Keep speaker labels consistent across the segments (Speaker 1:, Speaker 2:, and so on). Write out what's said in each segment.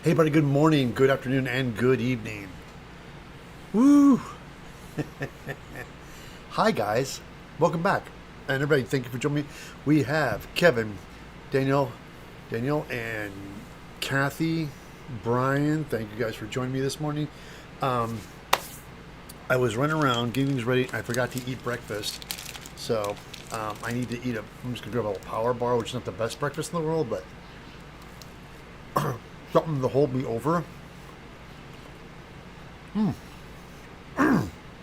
Speaker 1: Hey, buddy, good morning, good afternoon, and good evening. Woo! Hi, guys. Welcome back. And everybody, thank you for joining me. We have Kevin, Daniel, and Kathy, Brian. Thank you guys for joining me this morning. Um, I was running around getting things ready. I forgot to eat breakfast. So I need to eat I'm just going to grab a little power bar, which is not the best breakfast in the world, but something to hold me over.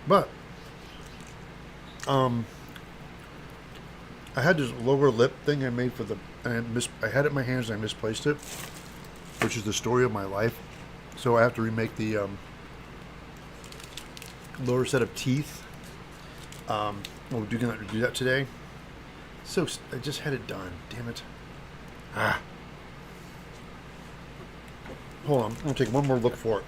Speaker 1: But um, I had this lower lip thing I made for I had it in my hands and I misplaced it, which is the story of my life. So I have to remake the lower set of teeth. We're going to do that today. So I just had it done. Damn it. Ah. Hold on. I'm going to take one more look for it.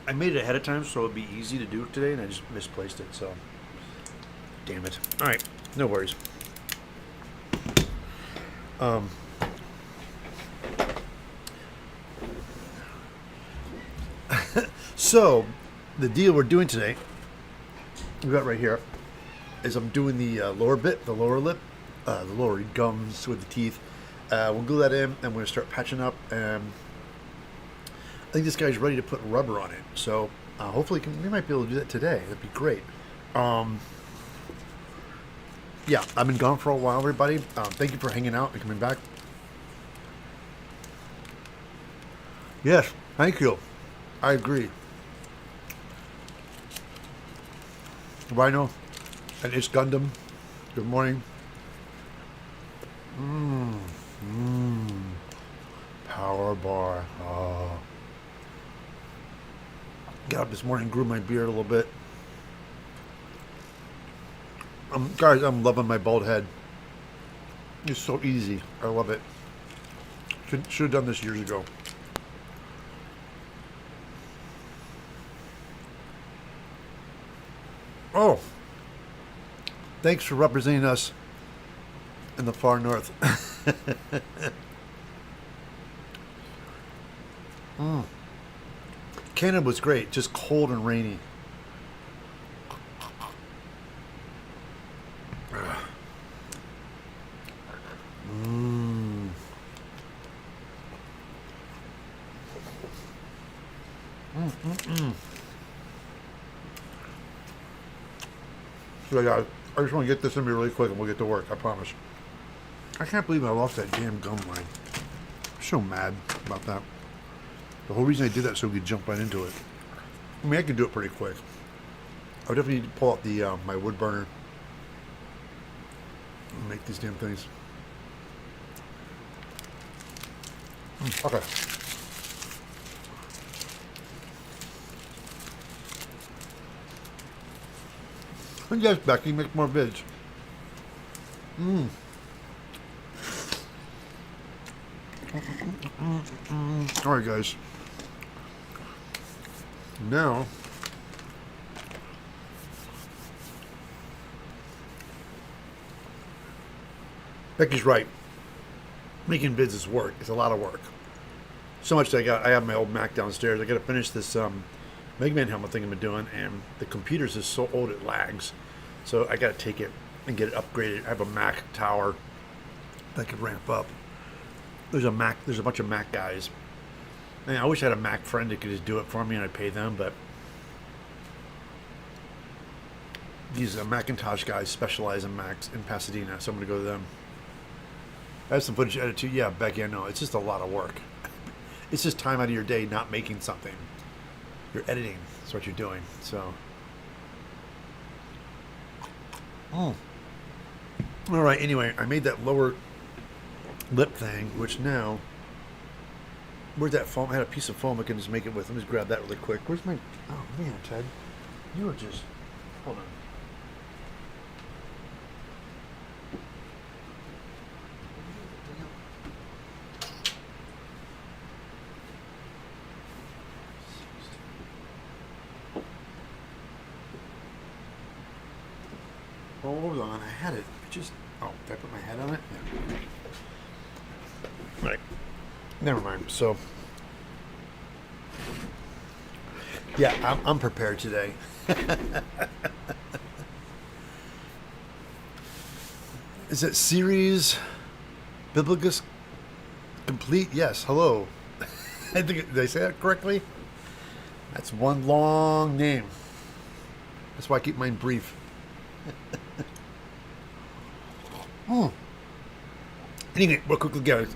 Speaker 1: I made it ahead of time so it'd be easy to do it today, and I just misplaced it. So, damn it. All right, no worries. Um, so, the deal we're doing today, we got right here, is I'm doing the lower bit, the lower lip, the lower gums with the teeth. We'll glue that in, and we're gonna start patching up. And I think this guy's ready to put rubber on it, so hopefully we might be able to do that today. That'd be great. Yeah, I've been gone for a while, everybody. Thank you for hanging out and coming back. Yes, thank you. I agree. Rhino and It's Gundam. Good morning. Power bar. Oh. Got up this morning, grew my beard a little bit. Guys, I'm loving my bald head. It's so easy. I love it. Should have done this years ago. Oh, thanks for representing us in the far north. Canada was great, just cold and rainy. So yeah, I just want to get this in me really quick and we'll get to work, I promise. I can't believe I lost that damn gum line. I'm so mad about that. The whole reason I did that so we could jump right into it. I mean, I could do it pretty quick. I would definitely need to pull out the my wood burner and make these damn things. Okay. Yes, Becky, make more vids. All right, guys. Now, Becky's right. Making vids is work. It's a lot of work. So much that I have my old Mac downstairs. I got to finish this Mega Man helmet thing I've been doing, and the computer's is so old it lags. So I got to take it and get it upgraded. I have a Mac tower that could ramp up. There's a bunch of Mac guys. And I wish I had a Mac friend that could just do it for me and I'd pay them, but these Macintosh guys specialize in Macs in Pasadena, so I'm going to go to them. I have some footage to edit too. Yeah, Becky, I know. It's just a lot of work. It's just time out of your day not making something. You're editing. That's what you're doing. So. All right, anyway, I made that lower lip thing, which now, where's that foam? I had a piece of foam I can just make it with. Let me just grab that really quick. Where's my, oh man, Ted, you were just, hold on. Hold on, I had it. I just, oh, did I put my head on it? Yeah. Right. Never mind. So, yeah, I'm prepared today. Is it series Biblicus complete? Yes. Hello. I think, did I say that correctly? That's one long name. That's why I keep mine brief. Anyway, real quickly, guys.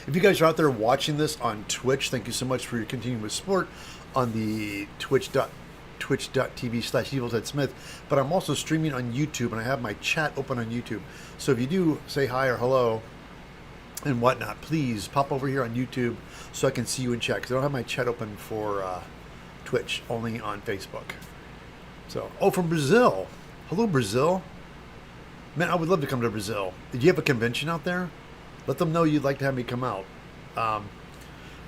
Speaker 1: If you guys are out there watching this on Twitch, thank you so much for your continuous support on the twitch.tv/EvilTedSmith. But I'm also streaming on YouTube, and I have my chat open on YouTube. So if you do say hi or hello and whatnot, please pop over here on YouTube so I can see you in chat, because I don't have my chat open for Twitch, only on Facebook. So, oh, from Brazil. Hello, Brazil. Man, I would love to come to Brazil. Did you have a convention out there? Let them know you'd like to have me come out.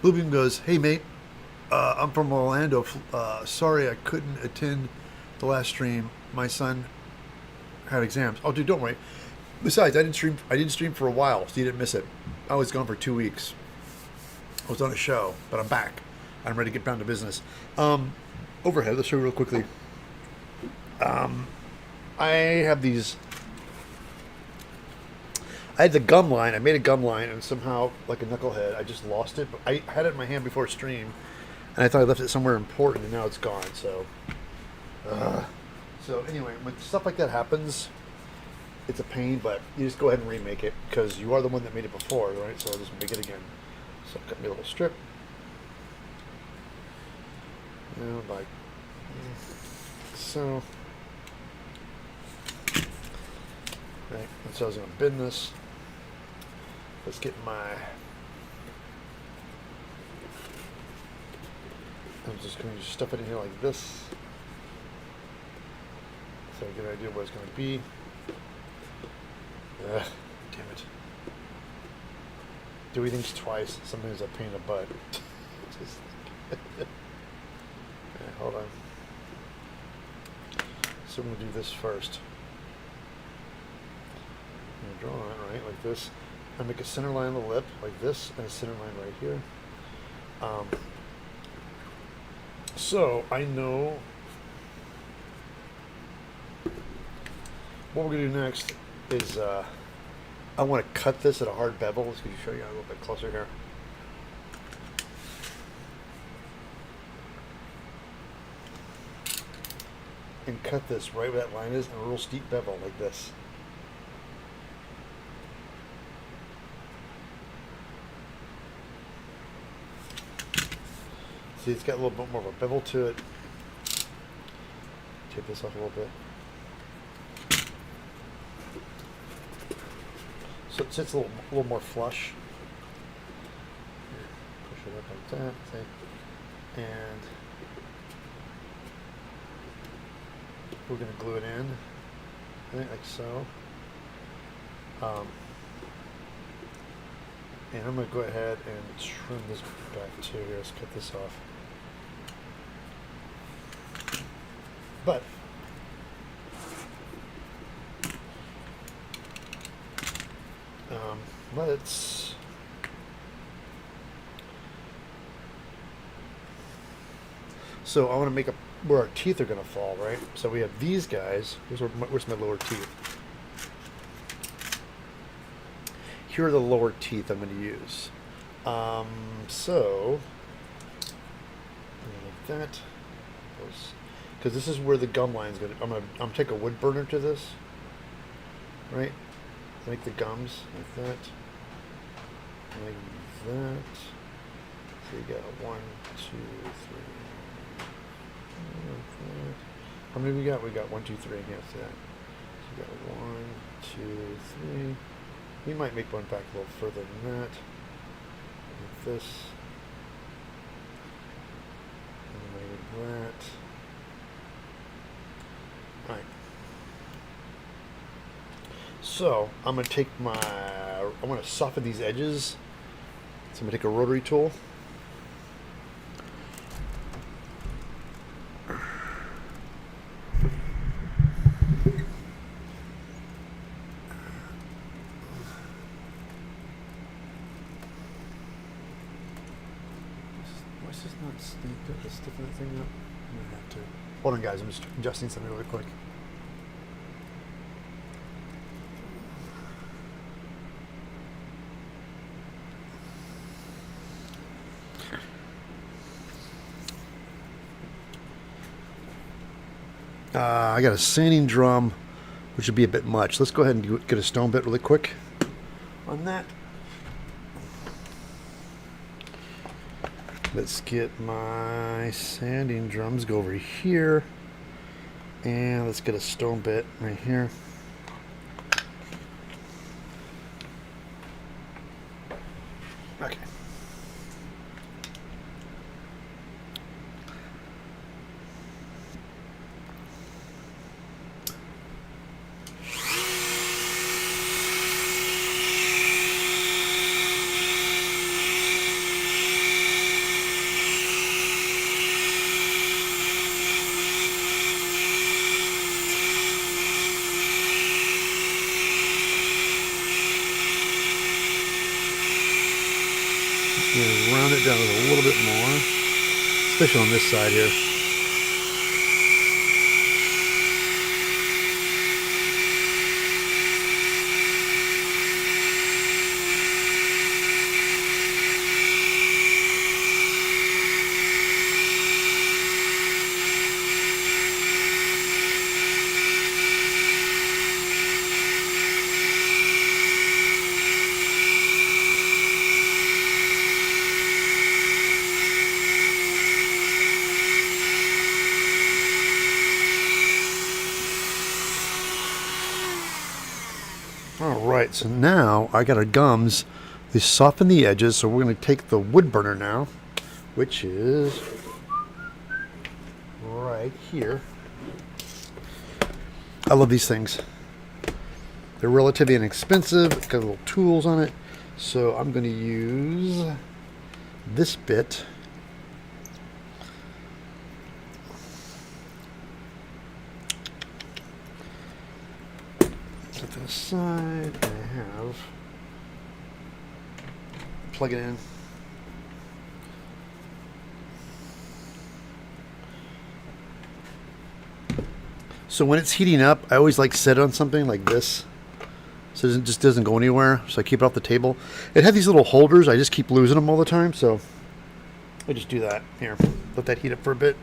Speaker 1: Bluebeam goes, hey, mate, I'm from Orlando. Sorry I couldn't attend the last stream. My son had exams. Oh, dude, don't worry. Besides, I didn't stream for a while, so you didn't miss it. I was gone for 2 weeks. I was on a show, but I'm back. I'm ready to get down to business. Overhead, let's show you real quickly. I have these. I had the gum line. I made a gum line, and somehow, like a knucklehead, I just lost it. But I had it in my hand before stream, and I thought I left it somewhere important, and now it's gone. So anyway, when stuff like that happens, it's a pain. But you just go ahead and remake it, because you are the one that made it before, right? So I'll just make it again. So cut me a little strip. Like so. Right, and so I was going to bend this. Let's get my. I'm just going to stuff it in here like this, so I get an idea what it's going to be. Damn it! Doing things twice. Sometimes a pain in the butt. Just okay, hold on. So I'm going to do this first. I'm going to draw it right like this. I make a center line on the lip like this, and a center line right here. So I know what we're going to do next is I want to cut this at a hard bevel. Let's show you a little bit closer here. And cut this right where that line is, and a real steep bevel like this. See, it's got a little bit more of a bevel to it. Take this off a little bit. So it sits a little more flush. Push it up like that, see? And we're going to glue it in, right, like so. And I'm going to go ahead and trim this back too. Here, let's cut this off. But let's so I want to make a where our teeth are going to fall, right? So we have these guys. Where's my lower teeth? Here are the lower teeth I'm going to use. So like that, because this is where the gum line is going to. I'm gonna take a wood burner to this, right? Make the gums like that, like that. So you got 1, 2, 3. How many we got? We got 1, 2, 3. Yes, that. So you got 1, 2, 3. We might make one back a little further than that. Like this. And like that. Alright. So I'm going to take I want to soften these edges. So I'm going to take a rotary tool. Got to stiffen that thing up. I'm gonna have to. Hold on, guys. I'm just adjusting something really quick. I got a sanding drum, which would be a bit much. Let's go ahead and get a stone bit really quick on that. Let's get my sanding drums, go over here, and let's get a stone bit right here. Okay. Round it down a little bit more, especially on this side here. Alright, so now I got our gums. They soften the edges, so we're going to take the wood burner now, which is right here. I love these things. They're relatively inexpensive, it's got little tools on it, so I'm going to use this bit. Set that aside, and I have, plug it in. So when it's heating up, I always like set it on something like this, so it just doesn't go anywhere. So I keep it off the table. It had these little holders. I just keep losing them all the time, so I just do that. Here, let that heat up for a bit.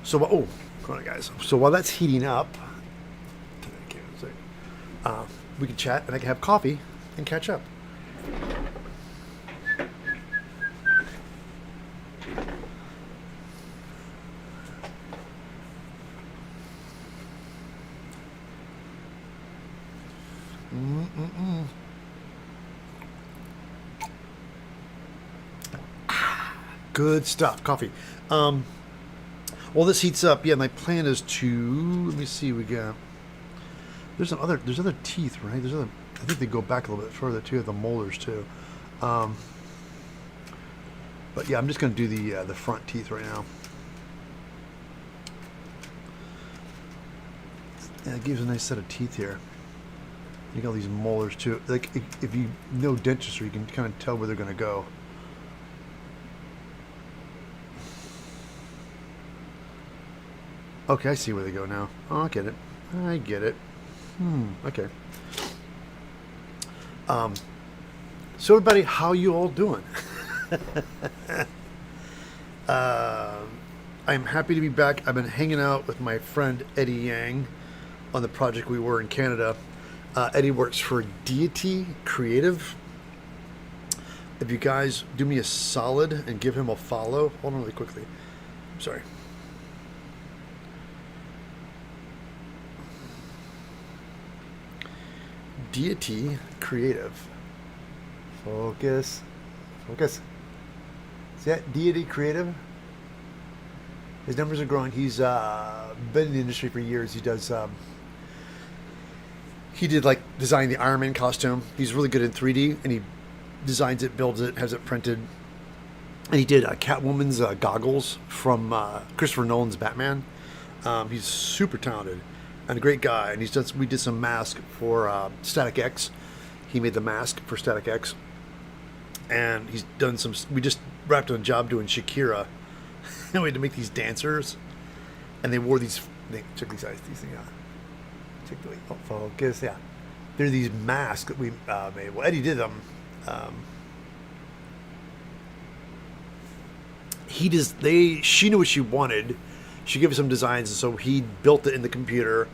Speaker 1: So, oh, come on, guys. So while that's heating up, we can chat, and I can have coffee and catch up. Good stuff. Coffee. Well, this heats up. Yeah, my plan is to, let me see, we got, there's other teeth, right? There's other, I think they go back a little bit further too, the molars too. But yeah, I'm just going to do the front teeth right now. Yeah, it gives a nice set of teeth here. You got all these molars too. Like, if you know dentistry, you can kind of tell where they're going to go. Okay, I see where they go now. Oh, I get it. I get it. Okay. So everybody, how you all doing? I'm happy to be back. I've been hanging out with my friend Eddie Yang on the project we were in Canada. Eddie works for Deity Creative. If you guys do me a solid and give him a follow. Hold on really quickly. I'm sorry. Deity Creative. Focus. Focus. See that? Deity Creative. His numbers are growing. He's been in the industry for years. He does. He did like design the Iron Man costume. He's really good in 3D, and he designs it, builds it, has it printed. And he did Catwoman's goggles from Christopher Nolan's Batman. He's super talented and a great guy. And we did some masks for Static X. He made the mask for Static X, and he's done some. We just wrapped on a job doing Shakira, and we had to make these dancers, and they wore these. Check these eyes. These things out. Check the focus. Yeah, they're these masks that we made. Well, Eddie did them. She knew what she wanted. She gave us some designs, and so he built it in the computer.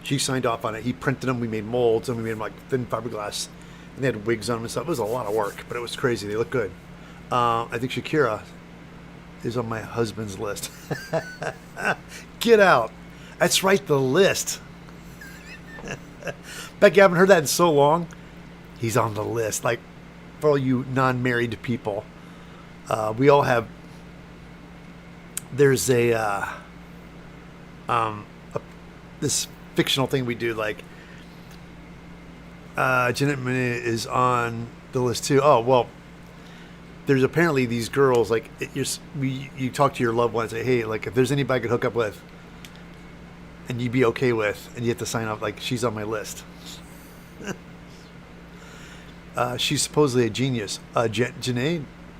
Speaker 1: She signed off on it. He printed them. We made molds, and we made them like thin fiberglass. And they had wigs on them and stuff. It was a lot of work, but it was crazy. They look good. I think Shakira is on my husband's list. Get out. That's right, the list. Becky, I haven't heard that in so long. He's on the list. Like, for all you non-married people, we all have. There's this fictional thing we do, like Jeanette Monáe is on the list too. Oh well, there's apparently these girls like you talk to your loved one and say, hey, like if there's anybody I could hook up with, and you'd be okay with, and you have to sign off like she's on my list. She's supposedly a genius. Jeanette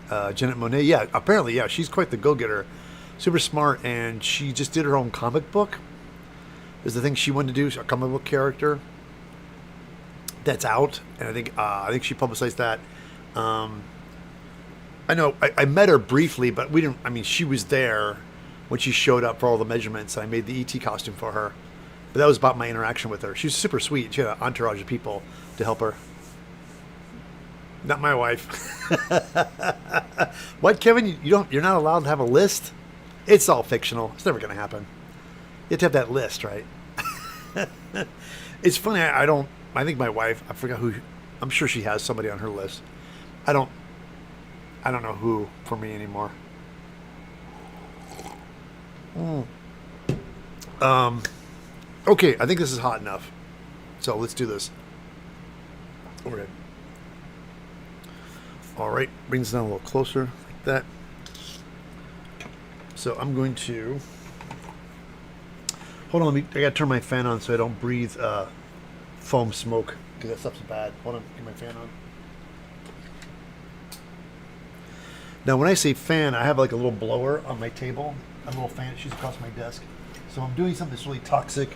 Speaker 1: Monáe, yeah, apparently, yeah, she's quite the go-getter. Super smart, and she just did her own comic book. Is the thing she wanted to do, a comic book character that's out, and I think she publicized that. I know I met her briefly, but we didn't. I mean, she was there when she showed up for all the measurements. I made the ET costume for her, but that was about my interaction with her. She was super sweet. She had an entourage of people to help her. Not my wife. What, Kevin? You're not allowed to have a list. It's all fictional. It's never going to happen. You have to have that list, right? It's funny. I think my wife. I forgot who. I'm sure she has somebody on her list. I don't know who for me anymore. Okay. I think this is hot enough. So let's do this. Overhead. All right. Bring this down a little closer, like that. So I'm going to. Hold on, I gotta turn my fan on so I don't breathe foam smoke, because that stuff's bad. Hold on, get my fan on. Now, when I say fan, I have like a little blower on my table, a little fan that shoots across my desk. So I'm doing something that's really toxic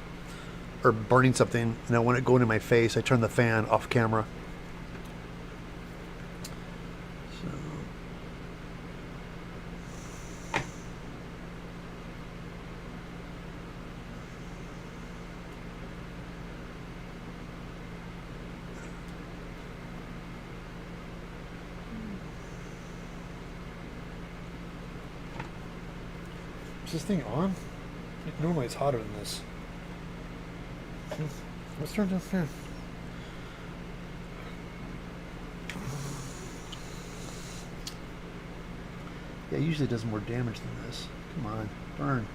Speaker 1: or burning something, and I want it going in my face. I turn the fan off camera. Is this thing on? Normally it's hotter than this. Let's turn this fan. Yeah, it usually does more damage than this. Come on, burn.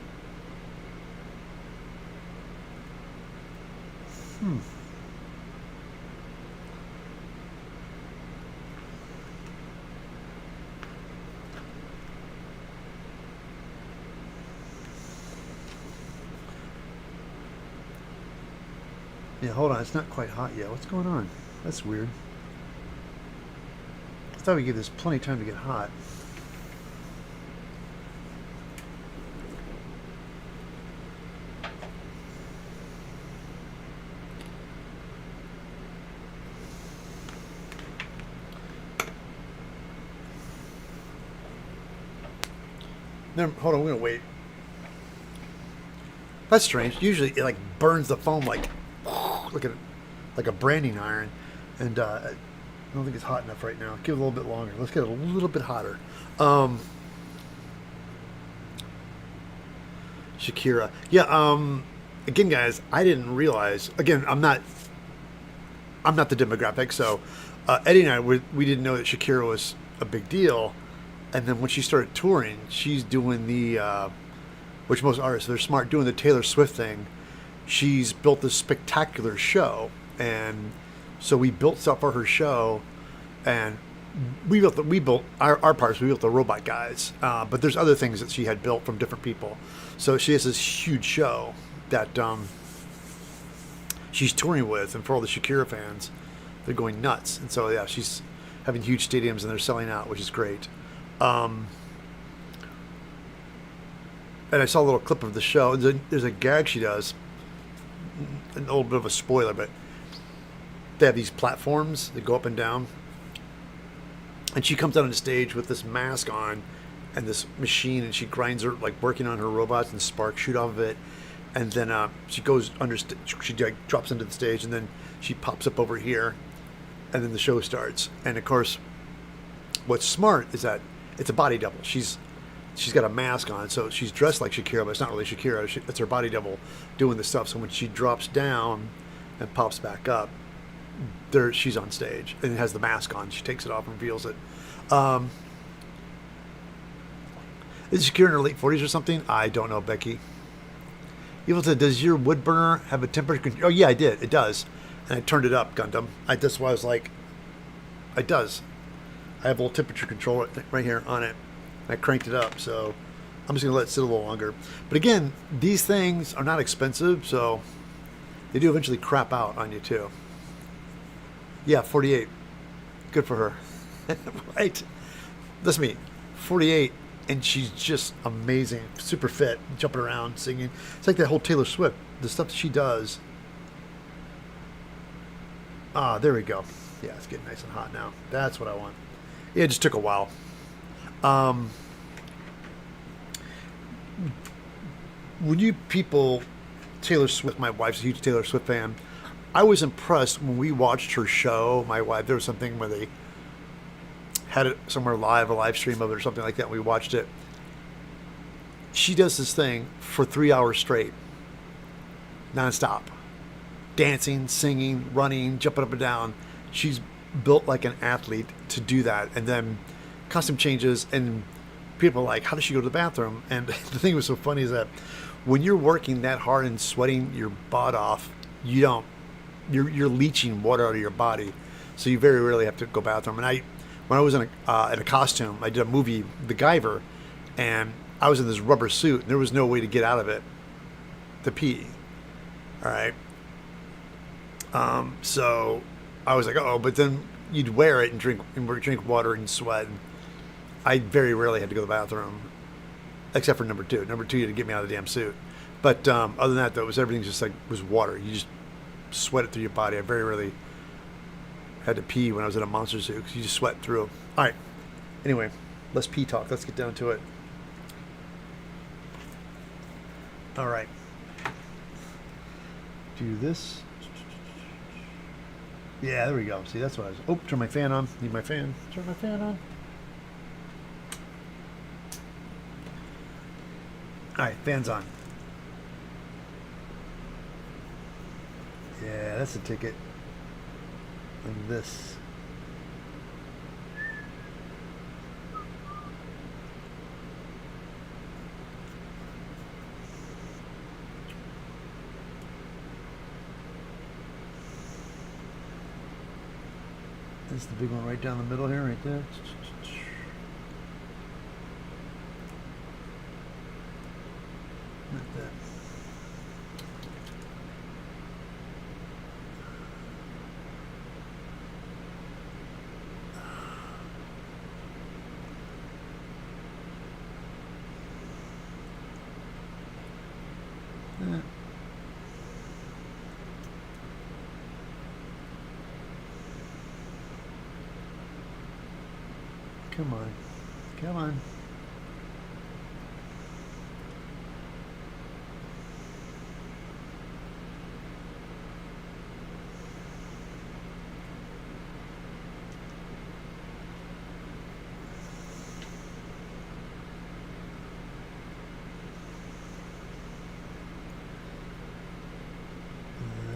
Speaker 1: Yeah, hold on. It's not quite hot yet. What's going on? That's weird. I thought we'd give this plenty of time to get hot. Hold on, we're gonna wait. That's strange. Usually it like burns the foam like a branding iron, and I don't think it's hot enough right now. Give it a little bit longer. Let's get it a little bit hotter. Shakira, yeah. Again, guys, I didn't realize. Again, I'm not the demographic, so Eddie and I we didn't know that Shakira was a big deal. And then when she started touring, she's doing the, which most artists, they're smart, doing the Taylor Swift thing. She's built this spectacular show, and so we built stuff for her show, and we built our parts. We built the robot guys, but there's other things that she had built from different people. So she has this huge show that she's touring with, and for all the Shakira fans, they're going nuts. And so yeah, she's having huge stadiums and they're selling out, which is great. And I saw a little clip of the show. There's a gag she does, a little bit of a spoiler, but they have these platforms that go up and down, and she comes out on the stage with this mask on and this machine, and she grinds her, like working on her robots, and sparks shoot off of it, and then she goes under, she like drops into the stage, and then she pops up over here, and then the show starts. And of course, what's smart is that it's a body double. She's got a mask on, so she's dressed like Shakira, but it's not really Shakira. It's her body double doing the stuff. So when she drops down and pops back up, there she's on stage and it has the mask on. She takes it off and reveals it. Is Shakira in her late 40s or something? I don't know, Becky. Evil said, does your wood burner have a temperature control? Oh, yeah, I did. It does. And I turned it up, Gundam. That's why I was like, it does. I have a little temperature control right here on it. I cranked it up, so I'm just going to let it sit a little longer. But again, these things are not expensive, so they do eventually crap out on you, too. Yeah, 48. Good for her. Right? That's me. 48, and she's just amazing. Super fit, jumping around, singing. It's like that whole Taylor Swift, the stuff that she does. Ah, there we go. Yeah, it's getting nice and hot now. That's what I want. Yeah, it just took a while. When you people, Taylor Swift, my wife's a huge Taylor Swift fan. I was impressed when we watched her show. My wife, there was something where they had it somewhere live, a live stream of it or something like that. And we watched it. She does this thing for 3 hours straight, nonstop, dancing, singing, running, jumping up and down. She's built like an athlete to do that. And then costume changes, and people are like, how does she go to the bathroom? And the thing was so funny is that when you're working that hard and sweating your butt off, you're leaching water out of your body, so you very rarely have to go to the bathroom. And when I was in a costume, I did a movie, The Guyver, and I was in this rubber suit, and there was no way to get out of it to pee. All right. So I was like, oh, but then you'd wear it and drink water and sweat. And I very rarely had to go to the bathroom, except for number two. Number two, you had to get me out of the damn suit. But other than that, though, everything just like was water. You just sweat it through your body. I very rarely had to pee when I was in a monster suit because you just sweat through. All right. Anyway, less pee talk. Let's get down to it. All right. Do this. Yeah, there we go. See, that's what I was. Oh, turn my fan on. Need my fan. Turn my fan on. All right, fan's on. Yeah, that's a ticket. And this. This is the big one right down the middle here, right there. Like that. Come on. Come on.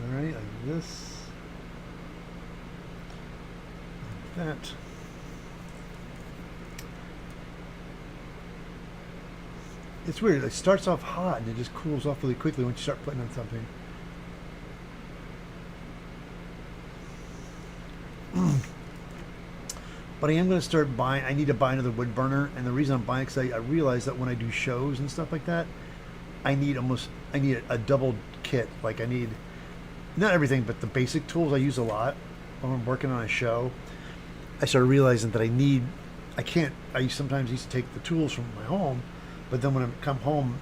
Speaker 1: All right, like this. Like that. It's weird. It starts off hot and it just cools off really quickly once you start putting on something. But I am going to start buying. I need to buy another wood burner, and the reason I'm buying it is because I realize that when I do shows and stuff like that, I need a double kit. Like I need not everything, but the basic tools I use a lot. when I'm working on a show, I started realizing that I sometimes used to take the tools from my home, but then when I come home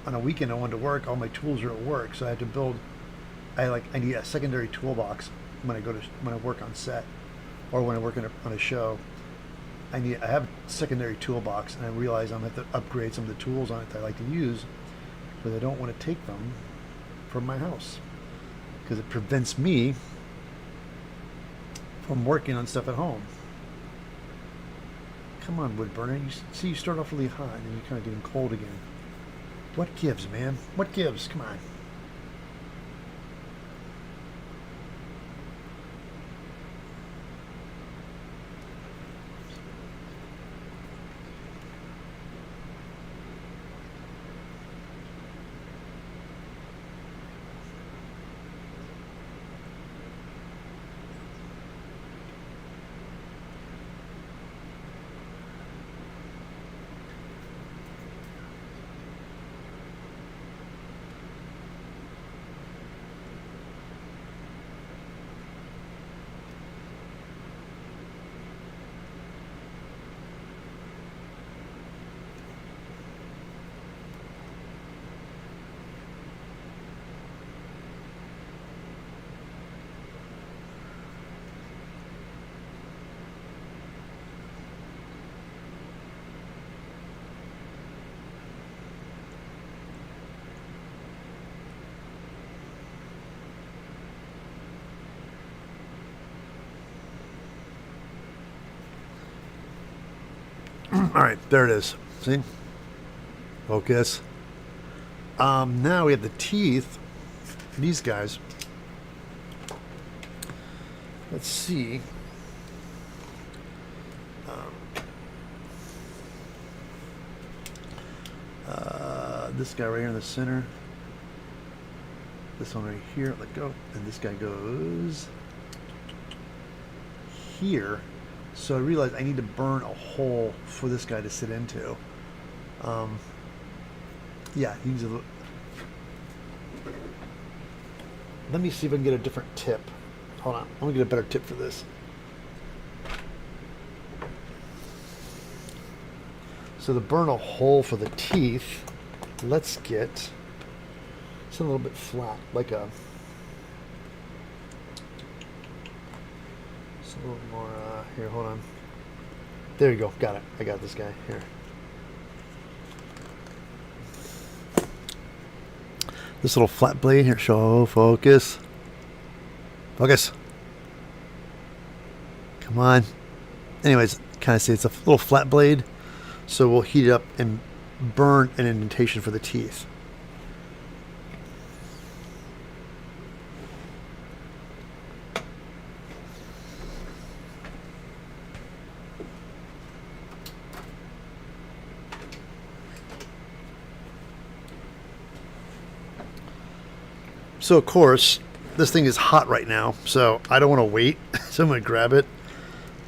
Speaker 1: on a weekend I wanted to work, all my tools are at work, so I had to build. I need a secondary toolbox when I work on set, or when I work on a show. I have a secondary toolbox, and I realize I'm going to have to upgrade some of the tools on it that I like to use, because I don't want to take them from my house, because it prevents me from working on stuff at home. Come on, wood burner. You start off really hot, and you're kind of getting cold again. What gives, man? What gives? Come on. All right, there it is. See? Focus. Now we have the teeth. These guys. Let's see. This guy right here in the center. This one right here. Let go. And this guy goes here. So I realized I need to burn a hole for this guy to sit into. Yeah, use a little. Let me see if I can get a different tip. Hold on, let me get a better tip for this. So to burn a hole for the teeth, let's get something a little bit flat, like a. Just a little more. Here, hold on. There you go. Got it. I got this guy here. This little flat blade here. Show focus. Focus. Come on. Anyways, kind of see it's a little flat blade, so we'll heat it up and burn an indentation for the teeth. So of course, this thing is hot right now, so I don't want to wait. So I'm going to grab it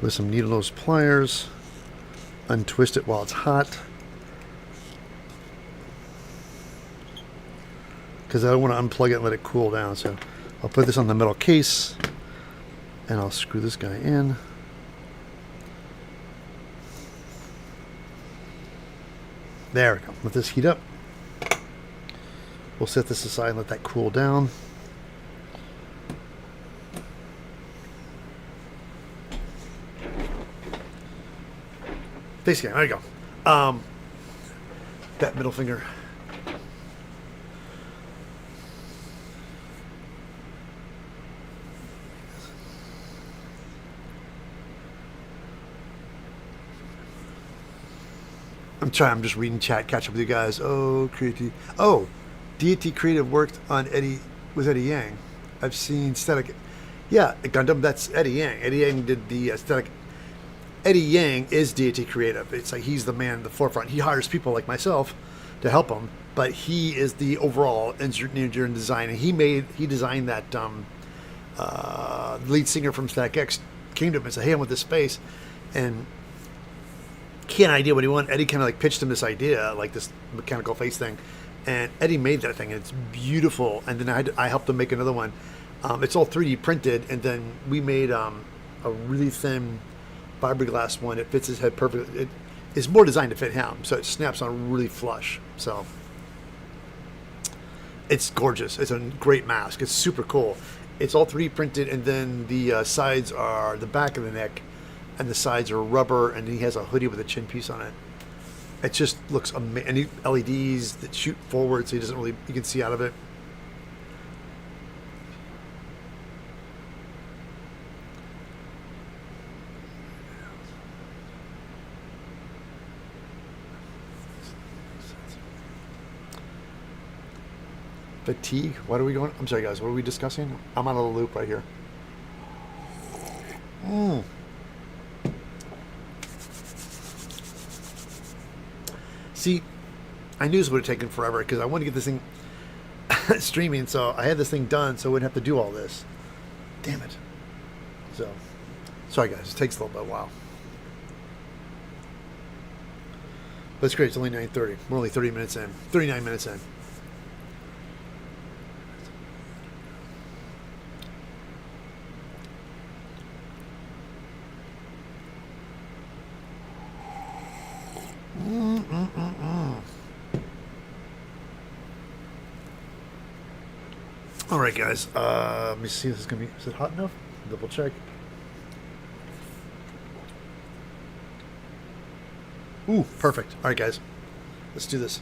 Speaker 1: with some needle nose pliers, untwist it while it's hot, because I don't want to unplug it and let it cool down. So I'll put this on the metal case, and I'll screw this guy in. There we go. Let this heat up. We'll set this aside and let that cool down. Basically, there you go. That middle finger. I'm just reading chat, catch up with you guys. Oh, creative. Oh, Deity Creative worked on with Eddie Yang. I've seen Static. Yeah, Gundam, that's Eddie Yang. Eddie Yang did the Static. Eddie Yang is Deity Creative. It's like he's the man in the forefront. He hires people like myself to help him, but he is the overall engineer and design. And he designed that lead singer from Static X came to him and said, "Hey, I want this space," and he had an idea what he wanted. Eddie kind of like pitched him this idea, like this mechanical face thing. And Eddie made that thing, and it's beautiful. And then I helped him make another one. It's all 3D printed, and then we made a really thin fiberglass one. It fits his head perfectly. It's more designed to fit him, so it snaps on really flush. So it's gorgeous. It's a great mask. It's super cool. It's all 3D printed, and then the sides are the back of the neck, and the sides are rubber, and he has a hoodie with a chin piece on it. It just looks amazing. And LEDs that shoot forward, so he doesn't really, you can see out of it. Fatigue. What are we going? I'm sorry, guys. What are we discussing? I'm out of the loop right here. See, I knew this would have taken forever because I wanted to get this thing streaming, so I had this thing done, so I wouldn't have to do all this. Damn it. So, sorry, guys. It takes a little bit while. But it's great. It's only 9:30. We're only 30 minutes in. 39 minutes in. All right, guys. Let me see if this is gonna be. Is it hot enough? Double check. Ooh, perfect. All right, guys. Let's do this.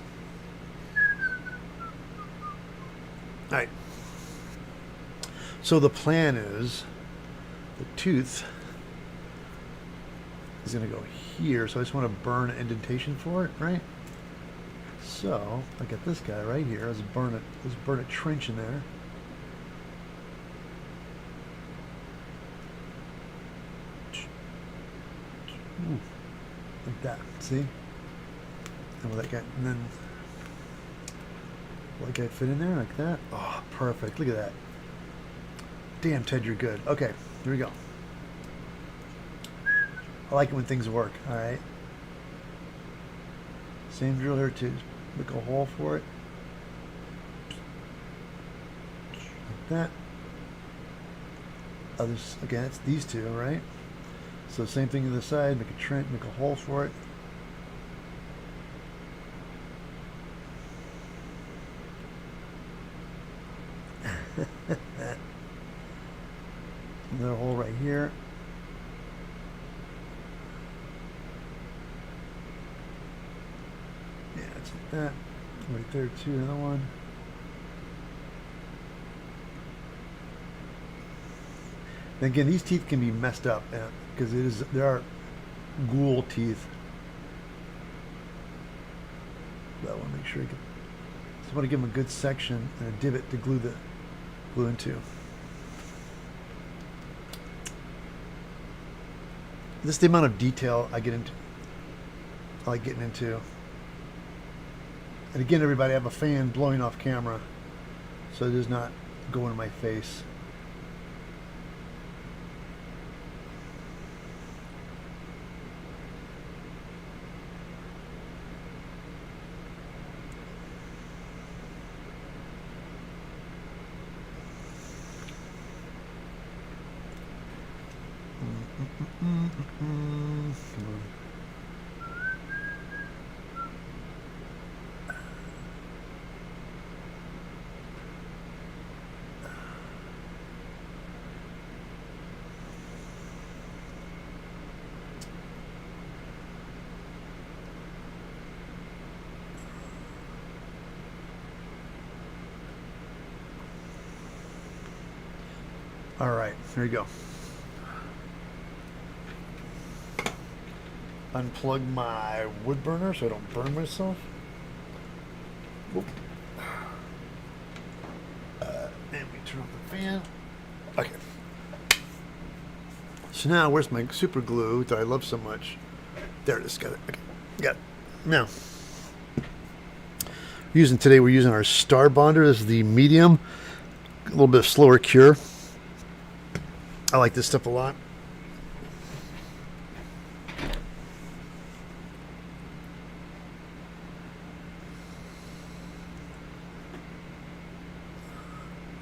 Speaker 1: All right. So the plan is the tooth is going to go here. So I just want to burn an indentation for it, right? So I got this guy right here. Let's burn it. Let's burn a trench in there. Ooh, like that. See? And will that guy? And then will that guy fit in there like that? Oh, perfect. Look at that. Damn, Ted, you're good. Okay, here we go. I like it when things work. All right. Same drill here too. Make a hole for it. Like that. Others again. It's these two, right? So same thing to the side. Make a trench. Make a hole for it. Another hole right here. Yeah, it's like that. Right there too, another one. And again, these teeth can be messed up because there are ghoul teeth. But I want to make sure just want to give them a good section and a divot to glue into. This is the amount of detail I like getting into. And again, everybody, I have a fan blowing off camera, so it does not go into my face. All right, here you go. Unplug my wood burner so I don't burn myself. And we turn off the fan. Okay. So now, where's my super glue that I love so much? There it is. Got it. Okay. Got it. Now, we're using our Star Bonder. This is the medium. A little bit of slower cure. I like this stuff a lot.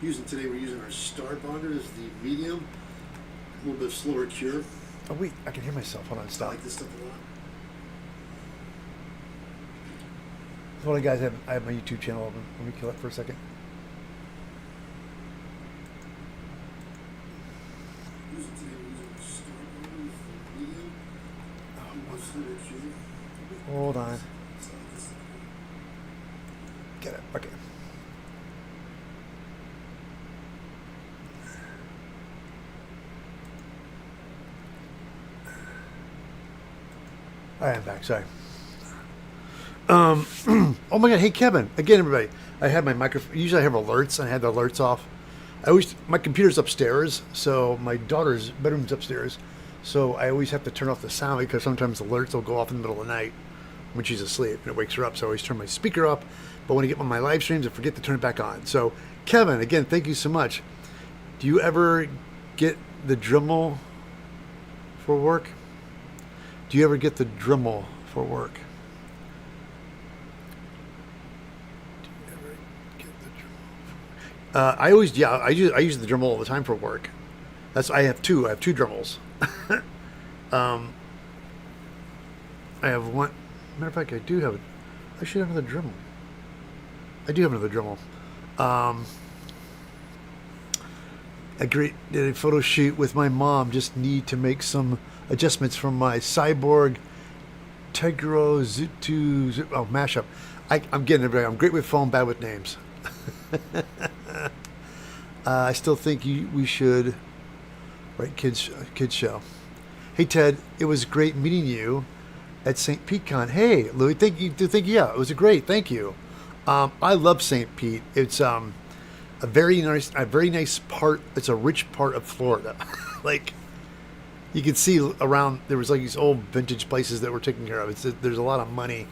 Speaker 1: Today we're using our Star Bonder as the medium, a little bit slower cure. Oh wait, I can hear myself. Hold on, stop. I like this stuff a lot. Hold on, guys. I have my YouTube channel open. Let me kill it for a second. Hold on. Get it. Okay. I am back. Sorry. Oh my God! Hey Kevin, again, everybody. I had my microphone. Usually, I have alerts, and I had the alerts off. My computer's upstairs, so my daughter's bedroom's upstairs. So I always have to turn off the sound because sometimes alerts will go off in the middle of the night when she's asleep and it wakes her up. So I always turn my speaker up. But when I get on my live streams, I forget to turn it back on. So Kevin, again, thank you so much. Do you ever get the Dremel for work? Do you ever get the Dremel for work? I use the Dremel all the time for work. I have two Dremels. I have one. Matter of fact, I should have another Dremel. I do have another Dremel. I did a photo shoot with my mom. Just need to make some adjustments from my Cyborg Tegro Zutu mashup. I'm getting it. I'm great with foam, bad with names. I still think we should write kids show. Hey Ted, it was great meeting you at St. Pete Con. Hey Louis, yeah, it was great. Thank you. I love St. Pete. It's a very nice part. It's a rich part of Florida. Like you can see around, there was like these old vintage places that were taken care of. There's a lot of money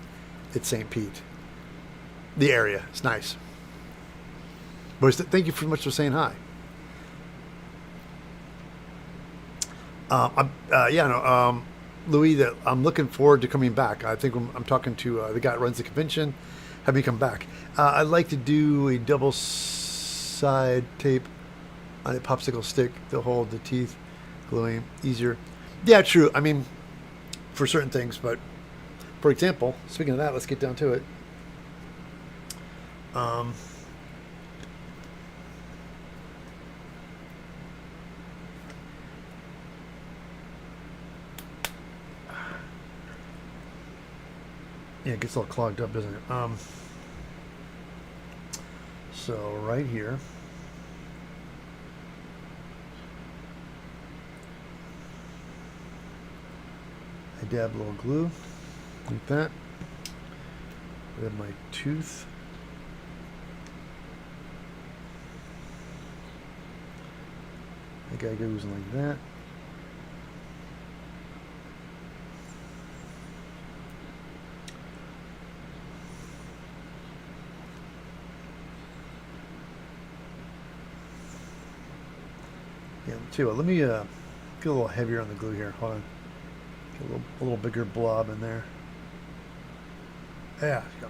Speaker 1: at St. Pete. The area, it's nice. But thank you very much for saying hi. Louis, that I'm looking forward to coming back. I think I'm talking to the guy that runs the convention. Have me come back. I'd like to do a double side tape on a popsicle stick to hold the teeth gluing easier. Yeah, true. I mean, for certain things, but for example, speaking of that, let's get down to it. Yeah, it gets all clogged up, doesn't it? So right here, I dab a little glue like that. I have my tooth. The guy goes like that. Yeah, too. Let me get a little heavier on the glue here. Hold on. Get a little bigger blob in there. Yeah. Go.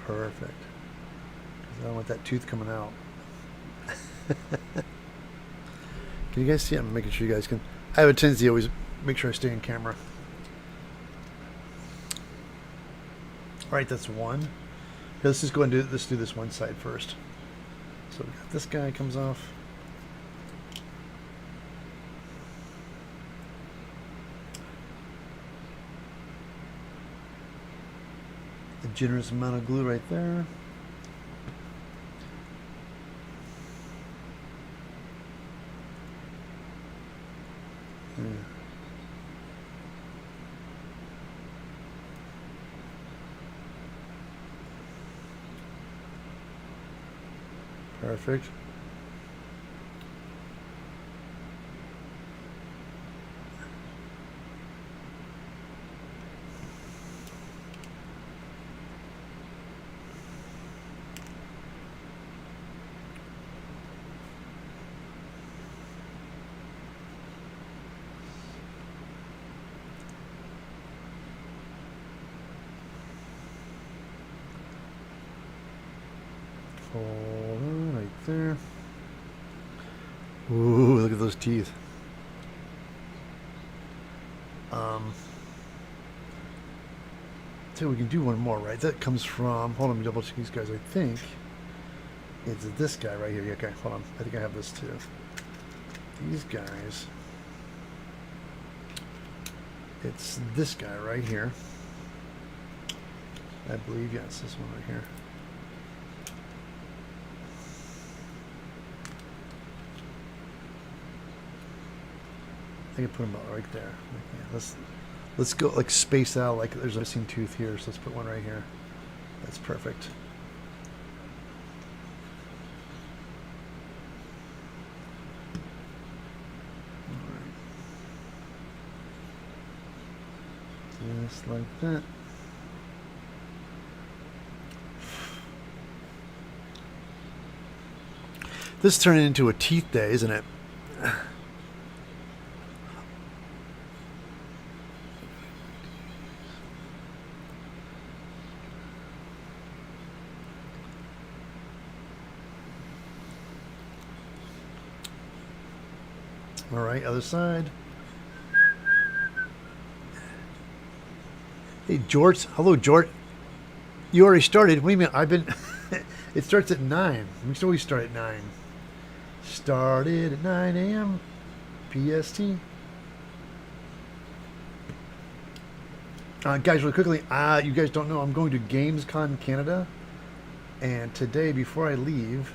Speaker 1: Perfect. 'Cause I don't want that tooth coming out. Can you guys see? I'm making sure you guys can. I have a tendency to always make sure I stay in camera. All right, that's one. Okay, let's just go and do this one side first. So we got this guy comes off. A generous amount of glue right there. Yeah. Perfect. Hold on, right there. Ooh, look at those teeth. So we can do one more, right? That comes from, hold on, let me double check these guys. I think it's this guy right here. Okay, hold on. I think I have this too. These guys. It's this guy right here. I believe, yes, this one right here. I can put them out right there. Yeah, let's go like space out like there's a missing tooth here, so let's put one right here. That's perfect. All right. Just like that. This is turning into a teeth day, isn't it? All right, other side. Hey, George. Hello, George. You already started. What do you mean? I've been... It starts at 9. We should always start at 9. Started at 9 a.m. PST. Guys, really quickly, you guys don't know, I'm going to Gamescom Canada. And today, before I leave,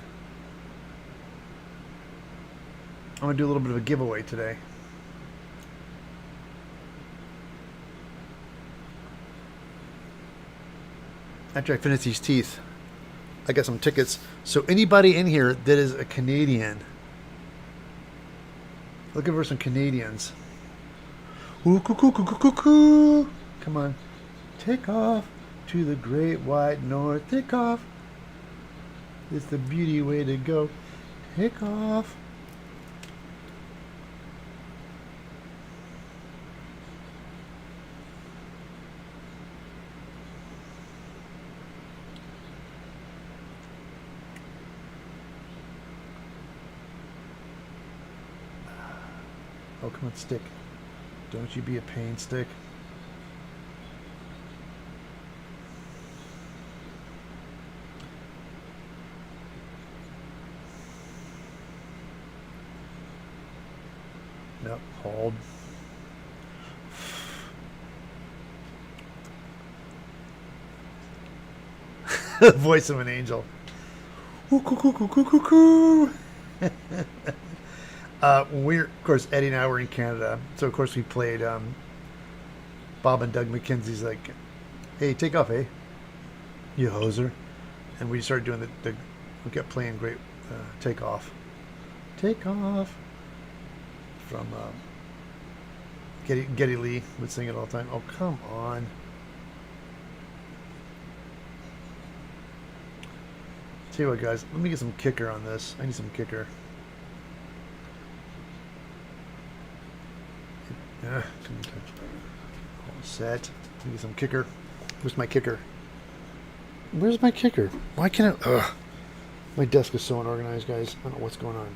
Speaker 1: I'm going to do a little bit of a giveaway today. After I finish these teeth, I got some tickets. So anybody in here that is a Canadian, looking for some Canadians. Ooh, coo, coo, coo, coo, coo, coo. Come on. Take off to the great white north. Take off. It's the beauty way to go. Take off. Oh, come on, stick. Don't you be a pain, stick. Nope, hold. Voice of an angel. Ooh, coo, coo, coo, coo, coo, coo. We're, of course, Eddie and I were in Canada, so of course we played Bob and Doug McKenzie's like, hey, take off, eh? You hoser. And we started doing we kept playing great Take Off. Take Off. From Geddy Lee would sing it all the time. Oh, come on. Tell you what, guys, let me get some kicker on this. I need some kicker. All set. Let me get some kicker. Where's my kicker? Where's my kicker? Why can't I? Ugh. My desk is so unorganized, guys. I don't know what's going on.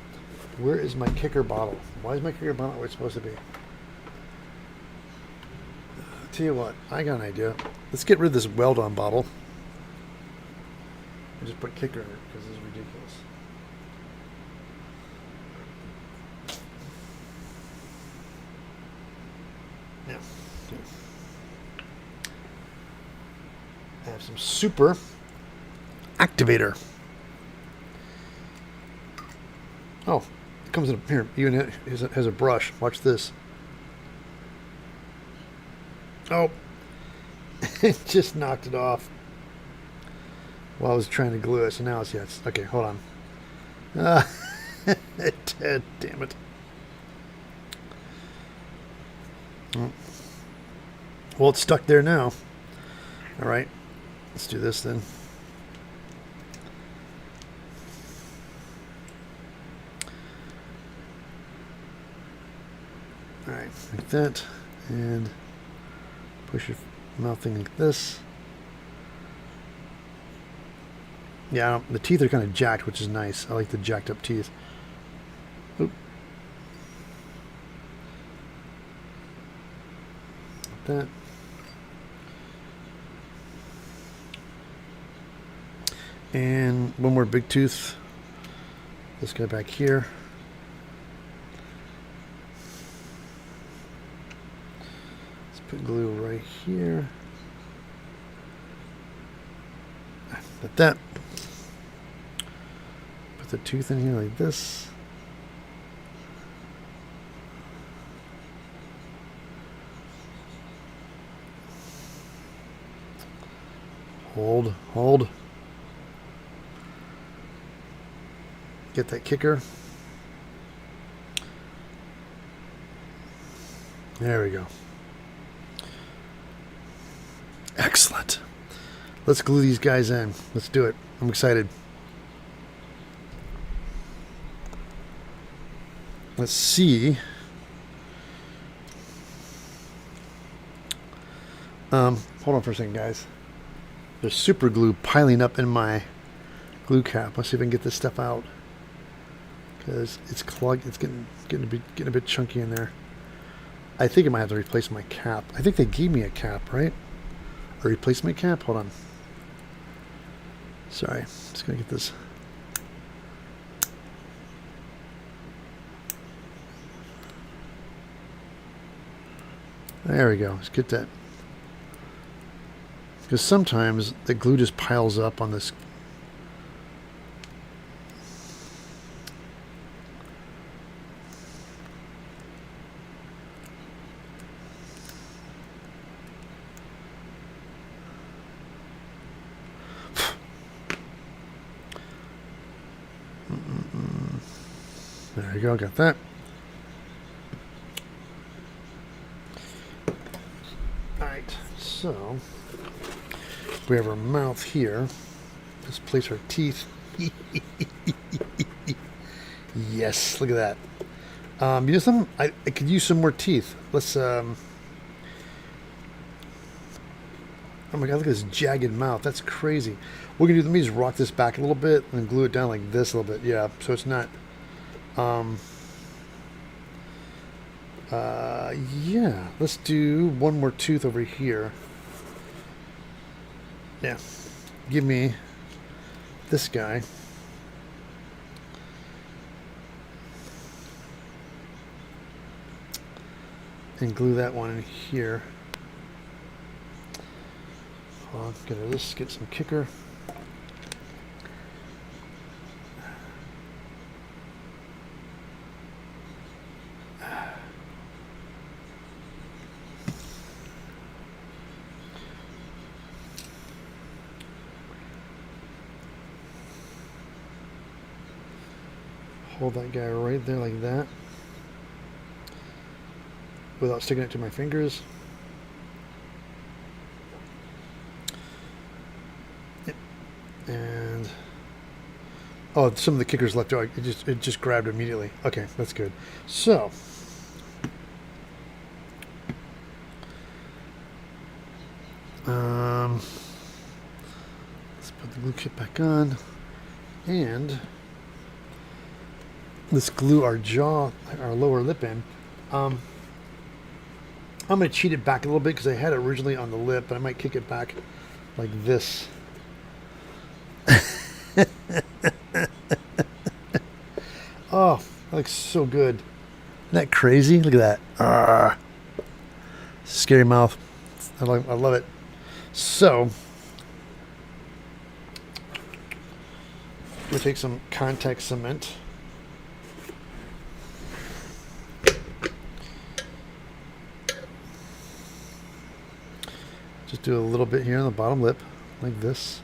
Speaker 1: Where is my kicker bottle? Why is my kicker bottle where it's supposed to be? Tell you what, I got an idea. Let's get rid of this weld-on bottle. And just put kicker in it because this is ridiculous. Yeah. I have some super activator. Oh, it comes in here. Even it has a brush. Watch this. Oh, it just knocked it off while I was trying to glue it. So now it's okay. Hold on. Damn it. Well, it's stuck there now. All right, let's do this then. All right, like that, and push your mouth thing like this. Yeah, the teeth are kind of jacked, which is nice. I like the jacked up teeth. Oop. That. And one more big tooth. This guy back here. Let's put glue right here. Like that. Put the tooth in here like this. Hold, hold. Get that kicker. There we go. Excellent. Let's glue these guys in. Let's do it. I'm excited. Let's see. Hold on for a second, guys. There's super glue piling up in my glue cap. Let's see if I can get this stuff out. Because it's clogged. It's getting a bit chunky in there. I think I might have to replace my cap. I think they gave me a cap, right? A replacement cap? Hold on. Sorry. I'm just going to get this. There we go. Let's get that. Because sometimes the glue just piles up on this. There you go, got that. Alright, so we have our mouth here. Let's place our teeth. Yes, look at that. You know something? I could use some more teeth. Let's oh my god, look at this jagged mouth. That's crazy. What we're gonna do, let me just rock this back a little bit and glue it down like this a little bit. Yeah, so it's not yeah, let's do one more tooth over here. Yeah, give me this guy. And glue that one in here. Hold on, let's get some kicker. Hold that guy right there like that without sticking it to my fingers. Yep. And oh, some of the kickers left out. It just grabbed immediately. Okay, that's good. So let's put the glue kit back on and let's glue our jaw, our lower lip in. I'm going to cheat it back a little bit because I had it originally on the lip, but I might kick it back like this. Oh, that looks so good. Isn't that crazy? Look at that. Scary mouth. I love it. So, we'll take some contact cement. Just do a little bit here on the bottom lip, like this.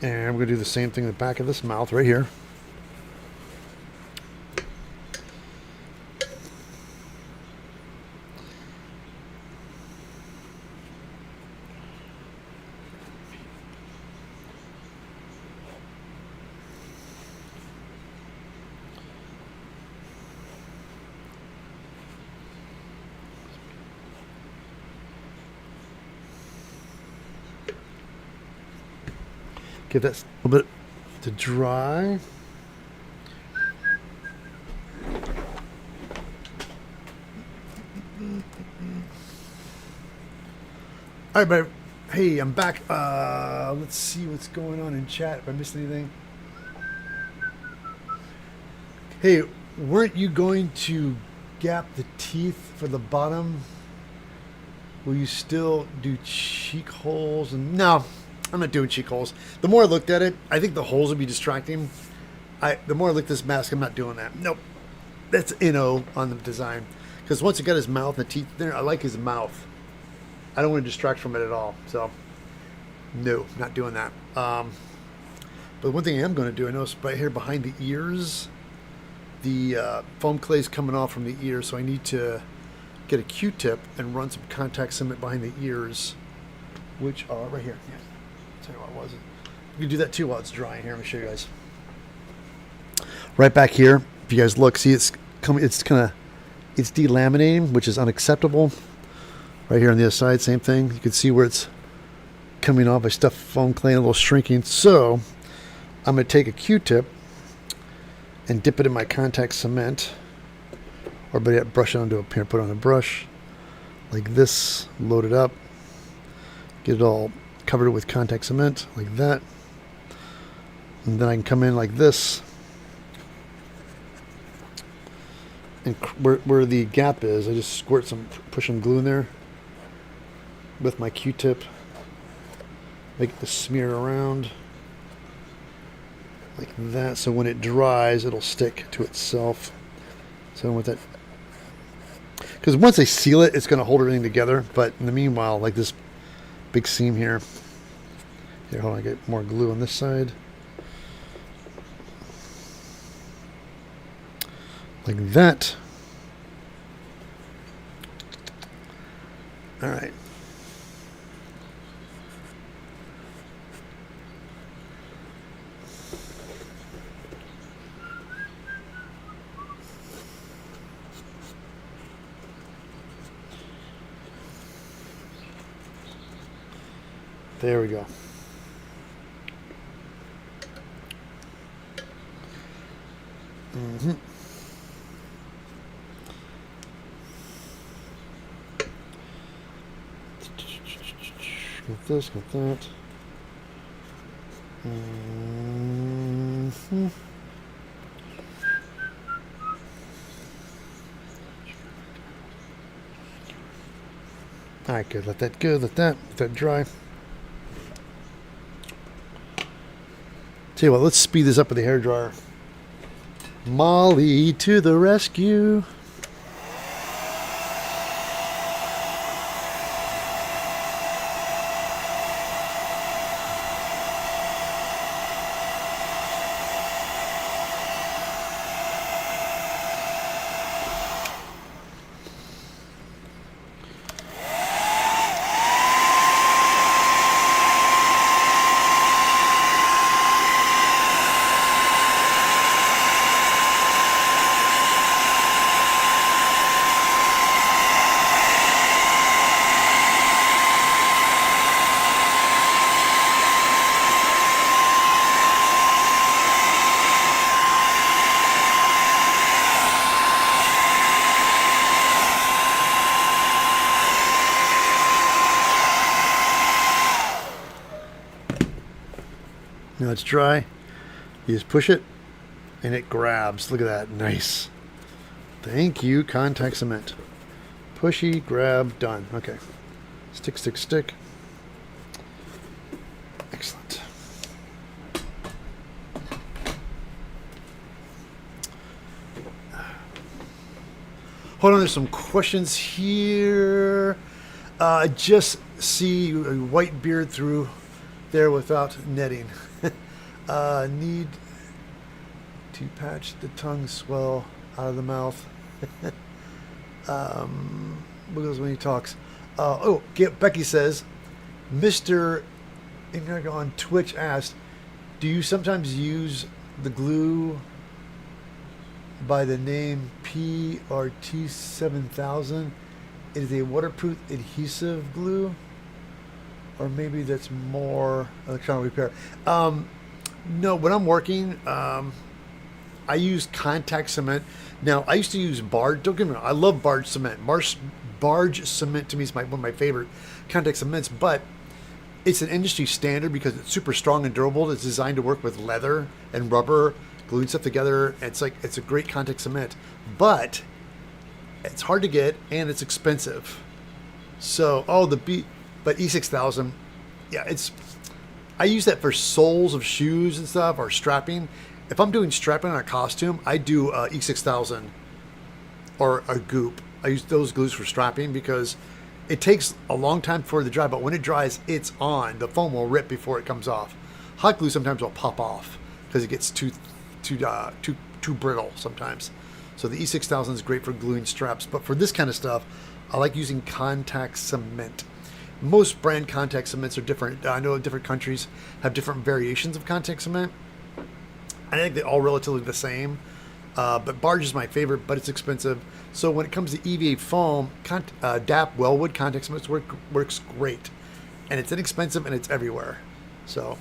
Speaker 1: And we're going to do the same thing in the back of this mouth right here. Give that a little bit to dry. All right, but hey, I'm back. Let's see what's going on in chat. If I missed anything. Hey, weren't you going to gap the teeth for the bottom? Will you still do cheek holes? And no, I'm not doing cheek holes. The more I looked at it, I think the holes would be distracting. The more I look at this mask, I'm not doing that. Nope, that's NO on the design. Because once he got his mouth and the teeth there, I like his mouth. I don't want to distract from it at all. So, no, not doing that. But one thing I am going to do, I notice right here behind the ears, the foam clay is coming off from the ears, so I need to get a Q-tip and run some contact cement behind the ears, which are right here. Yeah, I'll tell you what it was. You can do that too while it's drying. Here, let me show you guys. Right back here, if you guys look, see it's coming. It's delaminating, which is unacceptable. Right here on the other side, same thing. You can see where it's coming off. I stuffed foam clay and a little shrinking. So I'm going to take a Q-tip and dip it in my contact cement, or better yet, brush it onto a pair, put it on a brush like this, load it up, get it all covered with contact cement like that, and then I can come in like this, and where the gap is, I just squirt push some glue in there with my Q-tip, make it smear around like that, so when it dries it'll stick to itself. So with that, because once I seal it, it's going to hold everything together, but in the meanwhile, like this big seam here, hold on, I get more glue on this side like that. All right. There we go. Got this, got that. All right, good. Let that dry. Tell you what, let's speed this up with the hairdryer. Molly to the rescue. Now it's dry. You just push it and it grabs. Look at that. Nice. Thank you, contact cement. Pushy, grab, done. Okay. Stick, stick, stick. Excellent. Hold on, there's some questions here. I just see a white beard through there without netting. Need to patch the tongue swell out of the mouth. Wiggles when he talks. Becky says, Mr. Ingergo on Twitch asked, do you sometimes use the glue by the name PRT7000? It is a waterproof adhesive glue. or maybe that's more electronic repair. No, when I'm working, I use contact cement. Now, I used to use barge. Don't get me wrong, I love barge cement. Barge cement to me is one of my favorite contact cements, but it's an industry standard because it's super strong and durable. It's designed to work with leather and rubber, gluing stuff together. It's a great contact cement, but it's hard to get and it's expensive. So, but E6000, yeah, I use that for soles of shoes and stuff, or strapping. If I'm doing strapping on a costume, I do E6000 or a goop. I use those glues for strapping because it takes a long time for it to dry, but when it dries, it's on. The foam will rip before it comes off. Hot glue sometimes will pop off because it gets too brittle sometimes. So the E6000 is great for gluing straps, but for this kind of stuff, I like using contact cement. Most brand contact cements are different. I know different countries have different variations of contact cement. I think they're all relatively the same, but barge is my favorite, but it's expensive. So when it comes to EVA foam, DAP Wellwood contact cement works great, and it's inexpensive and it's everywhere. So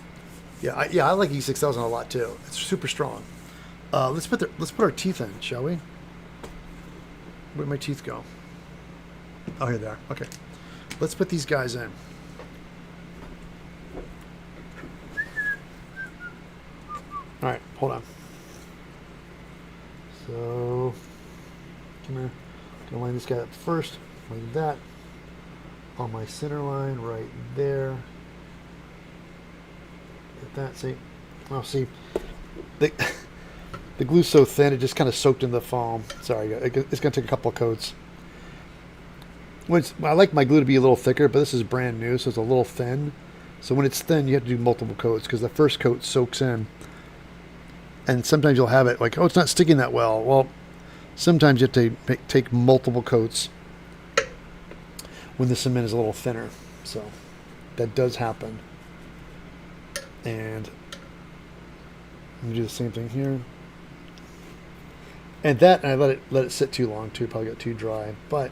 Speaker 1: yeah, I like E6000 a lot too. It's super strong. Let's put our teeth in, shall we? Where'd my teeth go? Oh, here they are. Okay. Let's put these guys in. All right, hold on. So, come here. Gonna line this guy up first, like that. On my center line, right there. Get that, see? Oh, see. The glue's so thin, it just kind of soaked in the foam. Sorry, it's gonna take a couple of coats. I like my glue to be a little thicker, but this is brand new, so it's a little thin. So when it's thin, you have to do multiple coats because the first coat soaks in. And sometimes you'll have it like, oh, it's not sticking that well. Well, sometimes you have to take multiple coats when the cement is a little thinner. So that does happen. And I'm gonna do the same thing here. And I let it sit too long too. Probably got too dry, but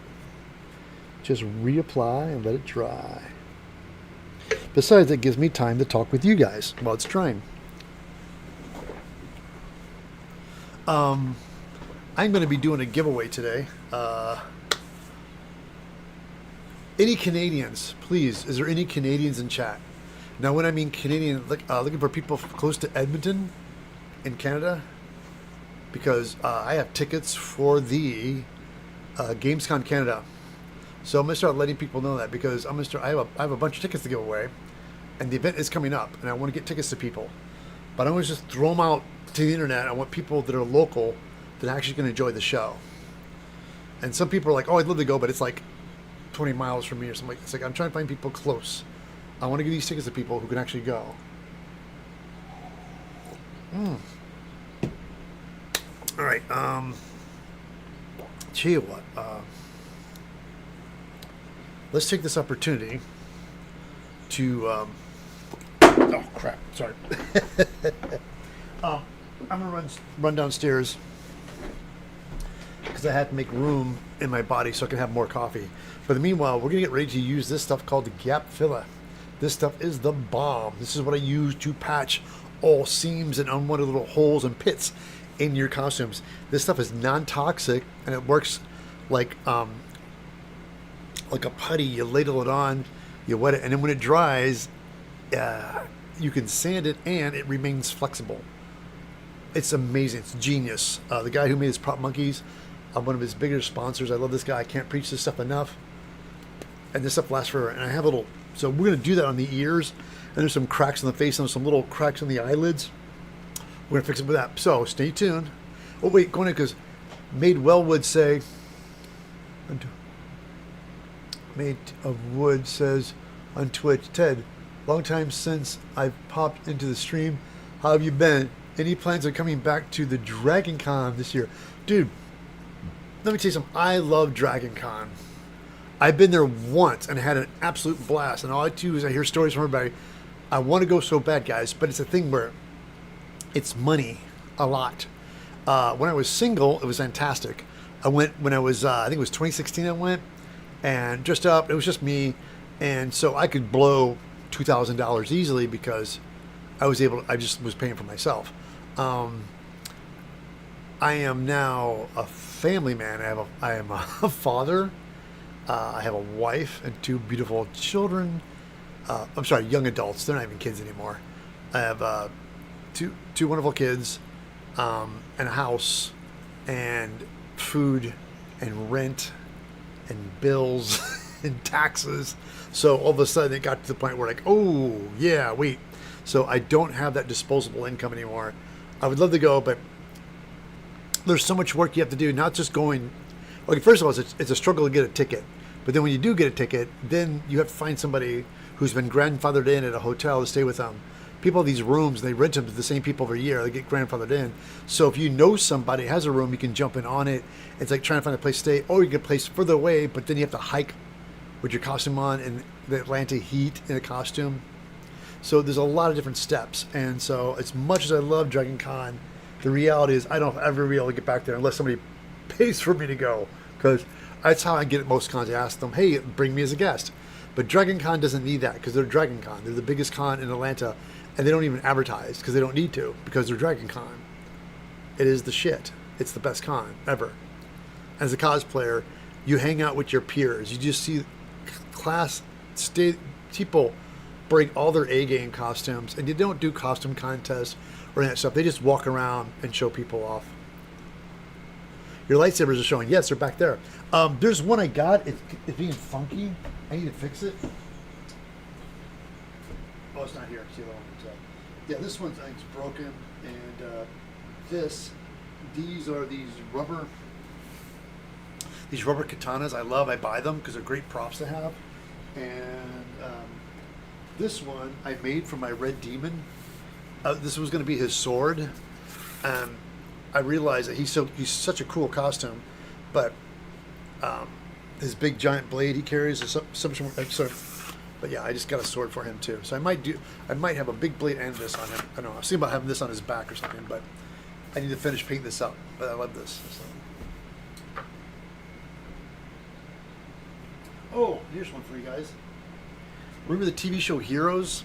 Speaker 1: just reapply and let it dry. Besides, it gives me time to talk with you guys while it's drying. I'm going to be doing a giveaway today. Any Canadians, please? Is there any Canadians in chat? Now, when I mean Canadian, looking for people close to Edmonton in Canada, because I have tickets for the Gamescom Canada. So I'm going to start letting people know that because I have a bunch of tickets to give away, and the event is coming up, and I want to get tickets to people. But I don't want to just throw them out to the internet. I want people that are local that are actually going to enjoy the show. And some people are like, oh, I'd love to go, but it's like 20 miles from me or something. It's like I'm trying to find people close. I want to give these tickets to people who can actually go. All right. Tell you what. Let's take this opportunity to. Oh crap! Sorry. I'm gonna run downstairs because I had to make room in my body so I can have more coffee. But in the meanwhile, we're gonna get ready to use this stuff called the Gap Filler. This stuff is the bomb. This is what I use to patch all seams and unwanted little holes and pits in your costumes. This stuff is non-toxic and it works like a putty. You ladle it on, you wet it, and then when it dries, you can sand it and it remains flexible. It's amazing. It's genius. The guy who made his prop monkeys, I'm one of his bigger sponsors. I love this guy. I can't preach this stuff enough. And this stuff lasts forever. And I have so we're going to do that on the ears. And there's some cracks in the face and some little cracks on the eyelids. We're going to fix it with that. So stay tuned. Oh, wait, go ahead, because Made Wellwood say, Made of Wood says on Twitch, Ted, long time since I've popped into the stream. How have you been? Any plans on coming back to the Dragon Con this year? Dude, let me tell you something. I love Dragon Con. I've been there once and had an absolute blast. And all I do is I hear stories from everybody. I want to go so bad, guys, but it's a thing where it's money a lot. When I was single, it was fantastic. I went when I was, I think it was 2016 I went, and dressed up. It was just me. And so I could blow $2,000 easily because I just was paying for myself. Um, I am now a family man. I am a father. I have a wife and two beautiful children. I'm sorry, young adults. They're not even kids anymore. I have two wonderful kids, and a house, and food, and rent, and bills, and taxes. So all of a sudden it got to the point where like, oh yeah, wait. So I don't have that disposable income anymore. I would love to go, but there's so much work you have to do. Not just going. Okay, first of all, it's a struggle to get a ticket. But then when you do get a ticket, then you have to find somebody who's been grandfathered in at a hotel to stay with them. People have these rooms, they rent them to the same people every year. They get grandfathered in. So if you know somebody has a room, you can jump in on it. It's like trying to find a place to stay, or you get a place further away, but then you have to hike with your costume on in the Atlanta heat in a costume. So there's a lot of different steps. And so as much as I love Dragon Con, the reality is I don't ever be able to get back there unless somebody pays for me to go. Because that's how I get at most cons. I ask them, hey, bring me as a guest. But Dragon Con doesn't need that because they're Dragon Con. They're the biggest con in Atlanta. And they don't even advertise because they don't need to because they're Dragon Con. It is the shit. It's the best con ever. As a cosplayer, you hang out with your peers. You just see people bring all their A-game costumes. And you don't do costume contests or any of that stuff. They just walk around and show people off. Your lightsabers are showing. Yes, they're back there. There's one I got. It's being funky. I need to fix it. Oh, it's not here. See the one. Yeah, this one's I think it's broken, and these are these rubber katanas. I love. I buy them because they're great props to have. And this one I made for my Red Demon. This was going to be his sword. I realized that he's such a cool costume, but his big giant blade he carries is but yeah, I just got a sword for him too. So I might have a big blade and this on him. I don't know. I was thinking about having this on his back or something, but I need to finish painting this up. But I love this. So. Oh, here's one for you guys. Remember the TV show Heroes?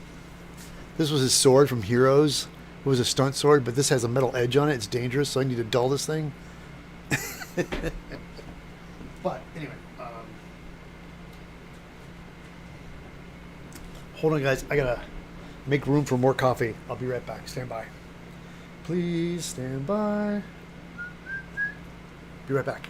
Speaker 1: This was his sword from Heroes. It was a stunt sword, but this has a metal edge on it. It's dangerous, so I need to dull this thing. But anyway, hold on, guys. I gotta make room for more coffee. I'll be right back. Stand by. Please stand by. Be right back.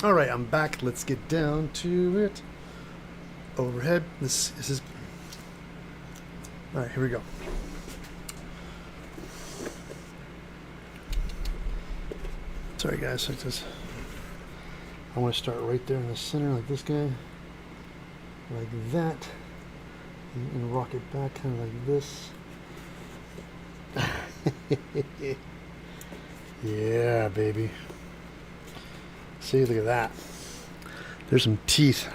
Speaker 1: All right, I'm back. Let's get down to it. Overhead. This is. All right, here we go. Sorry, guys. Like this. I want to start right there in the center, like this guy, like that, and rock it back, kind of like this. Yeah, baby. See, look at that. There's some teeth.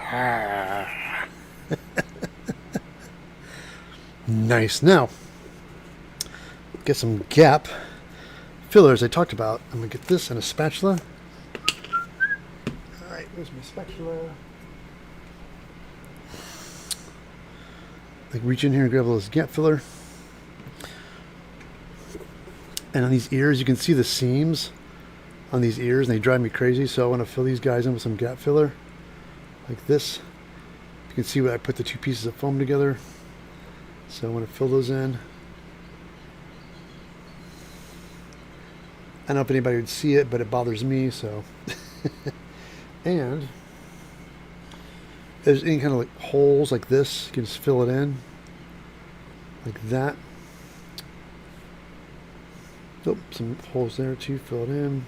Speaker 1: Nice. Now, get some gap fillers I talked about. I'm going to get this and a spatula. All right, here's my spatula. Like, reach in here and grab all this gap filler. And on these ears, you can see the seams on these ears, and they drive me crazy. So I want to fill these guys in with some gap filler, like this. You can see where I put the two pieces of foam together. So I want to fill those in. I don't know if anybody would see it, but it bothers me, so. And if there's any kind of like holes like this, you can just fill it in, like that. Oh, some holes there too, fill it in.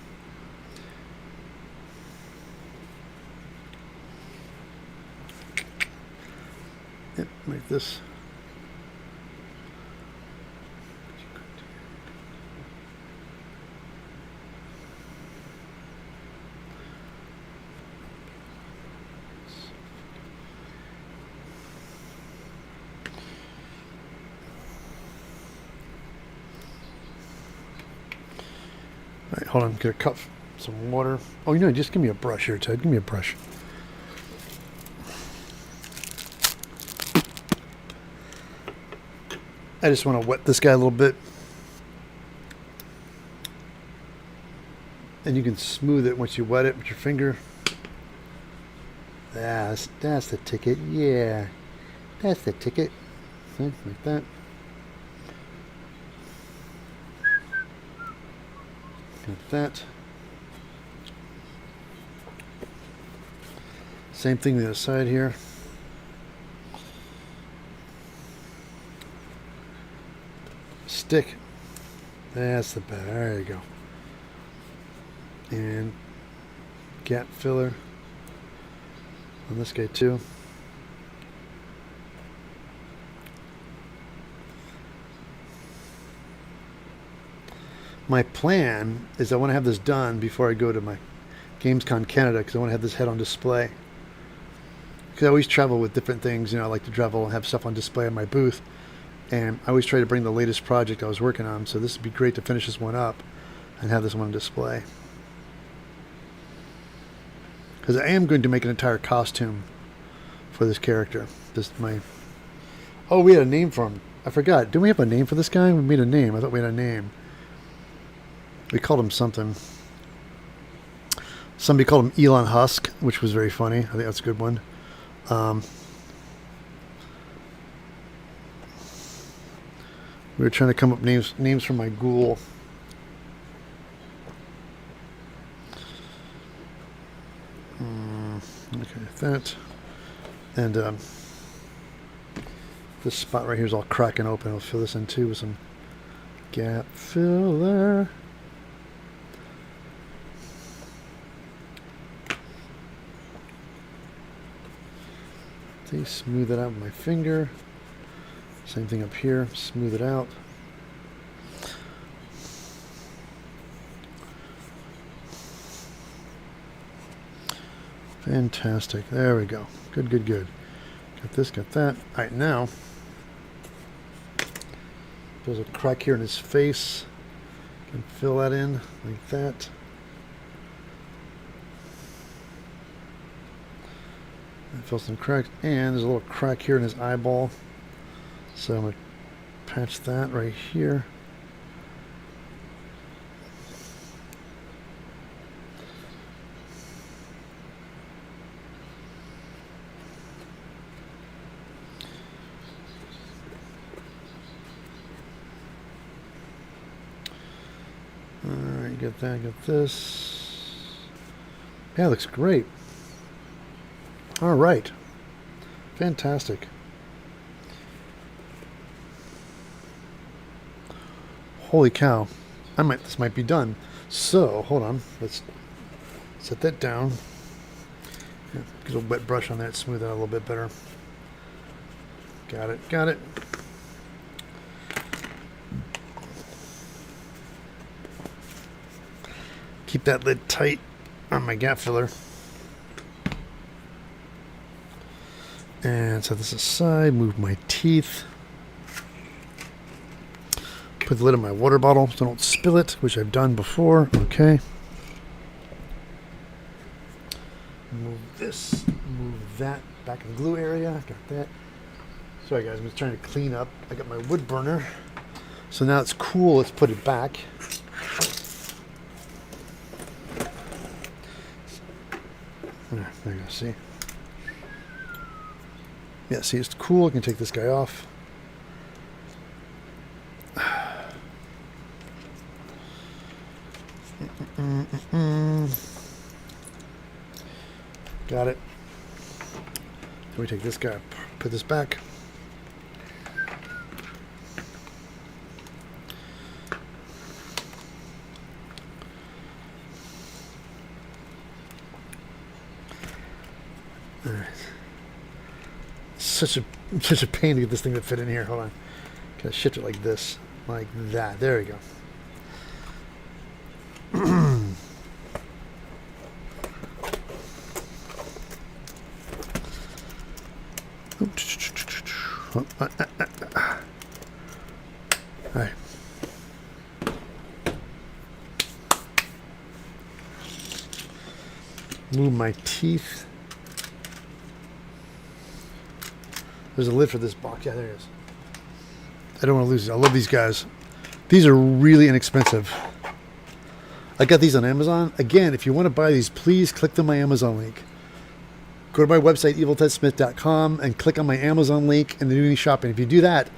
Speaker 1: Yep, like this. All right, hold on, get a cup, some water. Oh, you know, just give me a brush here, Ted. Give me a brush. I just want to wet this guy a little bit. And you can smooth it once you wet it with your finger. That's the ticket, yeah. That's the ticket. See, like that. Like that. Same thing the other side here. Stick. That's the better. There you go. And gap filler on this guy too. My plan is I want to have this done before I go to my Gamescom Canada, because I want to have this head on display. Because I always travel with different things, you know, I like to travel and have stuff on display in my booth. And I always try to bring the latest project I was working on, so this would be great to finish this one up and have this one on display. Because I am going to make an entire costume for this character. Oh, we had a name for him. I forgot. Didn't we have a name for this guy? We made a name. I thought we had a name. We called him something. Somebody called him Elon Husk, which was very funny. I think that's a good one. We were trying to come up names for my ghoul. Okay, that. And this spot right here is all cracking open. I'll fill this in too with some gap filler. See, smooth it out with my finger. Same thing up here, smooth it out. Fantastic. There we go. Good, good, good. Got this, got that. All right, now there's a crack here in his face. Can fill that in like that. And fill some cracks, and there's a little crack here in his eyeball. So I'm going to patch that right here. Alright, get that, get this. Yeah, it looks great. All right. Fantastic. Holy cow. This might be done. So, hold on. Let's set that down. Yeah, get a wet brush on that, smooth that a little bit better. Got it, got it. Keep that lid tight on my gap filler. And set this aside, move my teeth. Put the lid on my water bottle so I don't spill it, which I've done before. Okay. Move this, move that back in the glue area. Got that. Sorry guys, I'm just trying to clean up. I got my wood burner. So now it's cool, let's put it back. There you go, see? Yeah, see, it's cool. I can take this guy off. Got it. Then we take this guy, put this back. All right. Such a pain to get this thing to fit in here. Hold on. Gotta shift it like this, like that. There we go. All right. Move my teeth. There's a lid for this box. Yeah, there it is. I don't want to lose it. I love these guys. These are really inexpensive. I got these on Amazon. Again, if you want to buy these, please click on my Amazon link. Go to my website, eviltedsmith.com, and click on my Amazon link and then do any shopping. If you do that,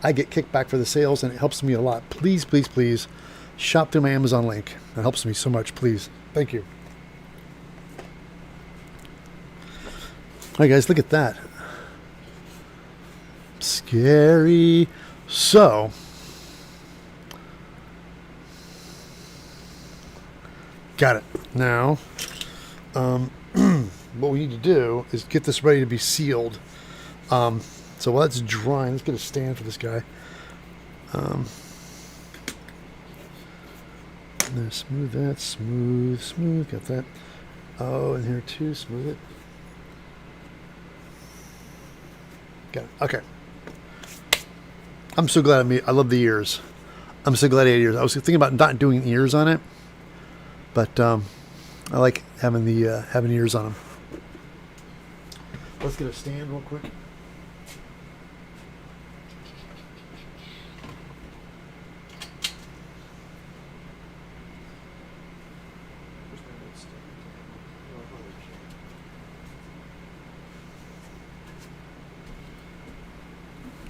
Speaker 1: I get kickback for the sales, and it helps me a lot. Please, please, please, shop through my Amazon link. That helps me so much, please. Thank you. All right, guys, look at that. Scary. So, got it. Now, what we need to do is get this ready to be sealed. So while it's drying, let's get a stand for this guy. There, smooth that, smooth. Got that. Oh, and here too, smooth it. Got it. Okay. I'm so glad I love the ears. I'm so glad I had ears. I was thinking about not doing ears on it, but I like having the having ears on them. Let's get a stand real quick.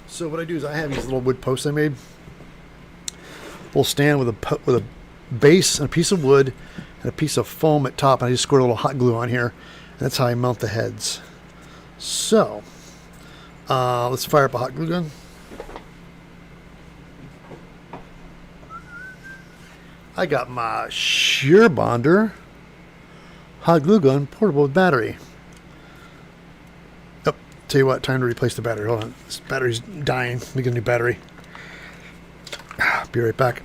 Speaker 1: So what I do is I have these little wood posts I made. Little stand with a base and a piece of wood and a piece of foam at top, and I just squirt a little hot glue on here. And that's how I mount the heads. So let's fire up a hot glue gun. I got my shear bonder hot glue gun, portable with battery. Tell you what, time to replace the battery. Hold on, this battery's dying. Let me get a new battery. Be right back.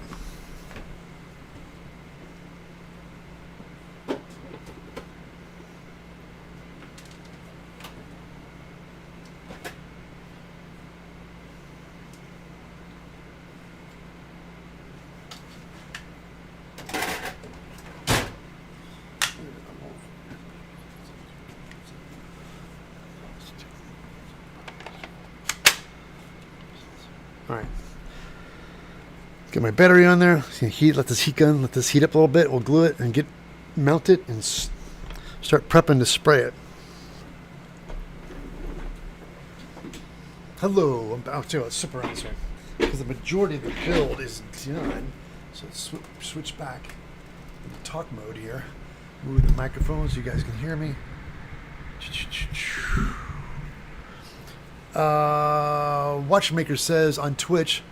Speaker 1: All right, get my battery on there. Let this heat heat up a little bit. We'll glue it and mount it and start prepping to spray it. Hello, I'll tell you what, super on this one because the majority of the build is done. So let's switch back into talk mode here. Move the microphone so you guys can hear me. Watchmaker says on Twitch,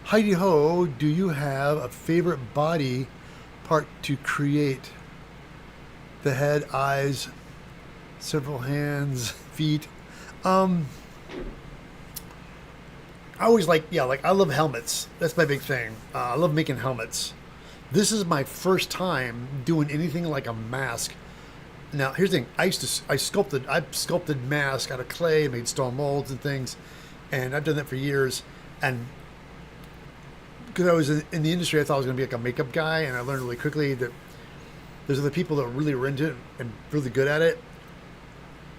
Speaker 1: Heidi Ho, do you have a favorite body part to create? The head, eyes, several hands, feet. I always like I love helmets. That's my big thing. I love making helmets. This is my first time doing anything like a mask. Now, here's the thing. I sculpted masks out of clay, made stone molds and things, and I've done that for years. And because I was in the industry, I thought I was going to be like a makeup guy, and I learned really quickly that there's other people that really were into it and really good at it.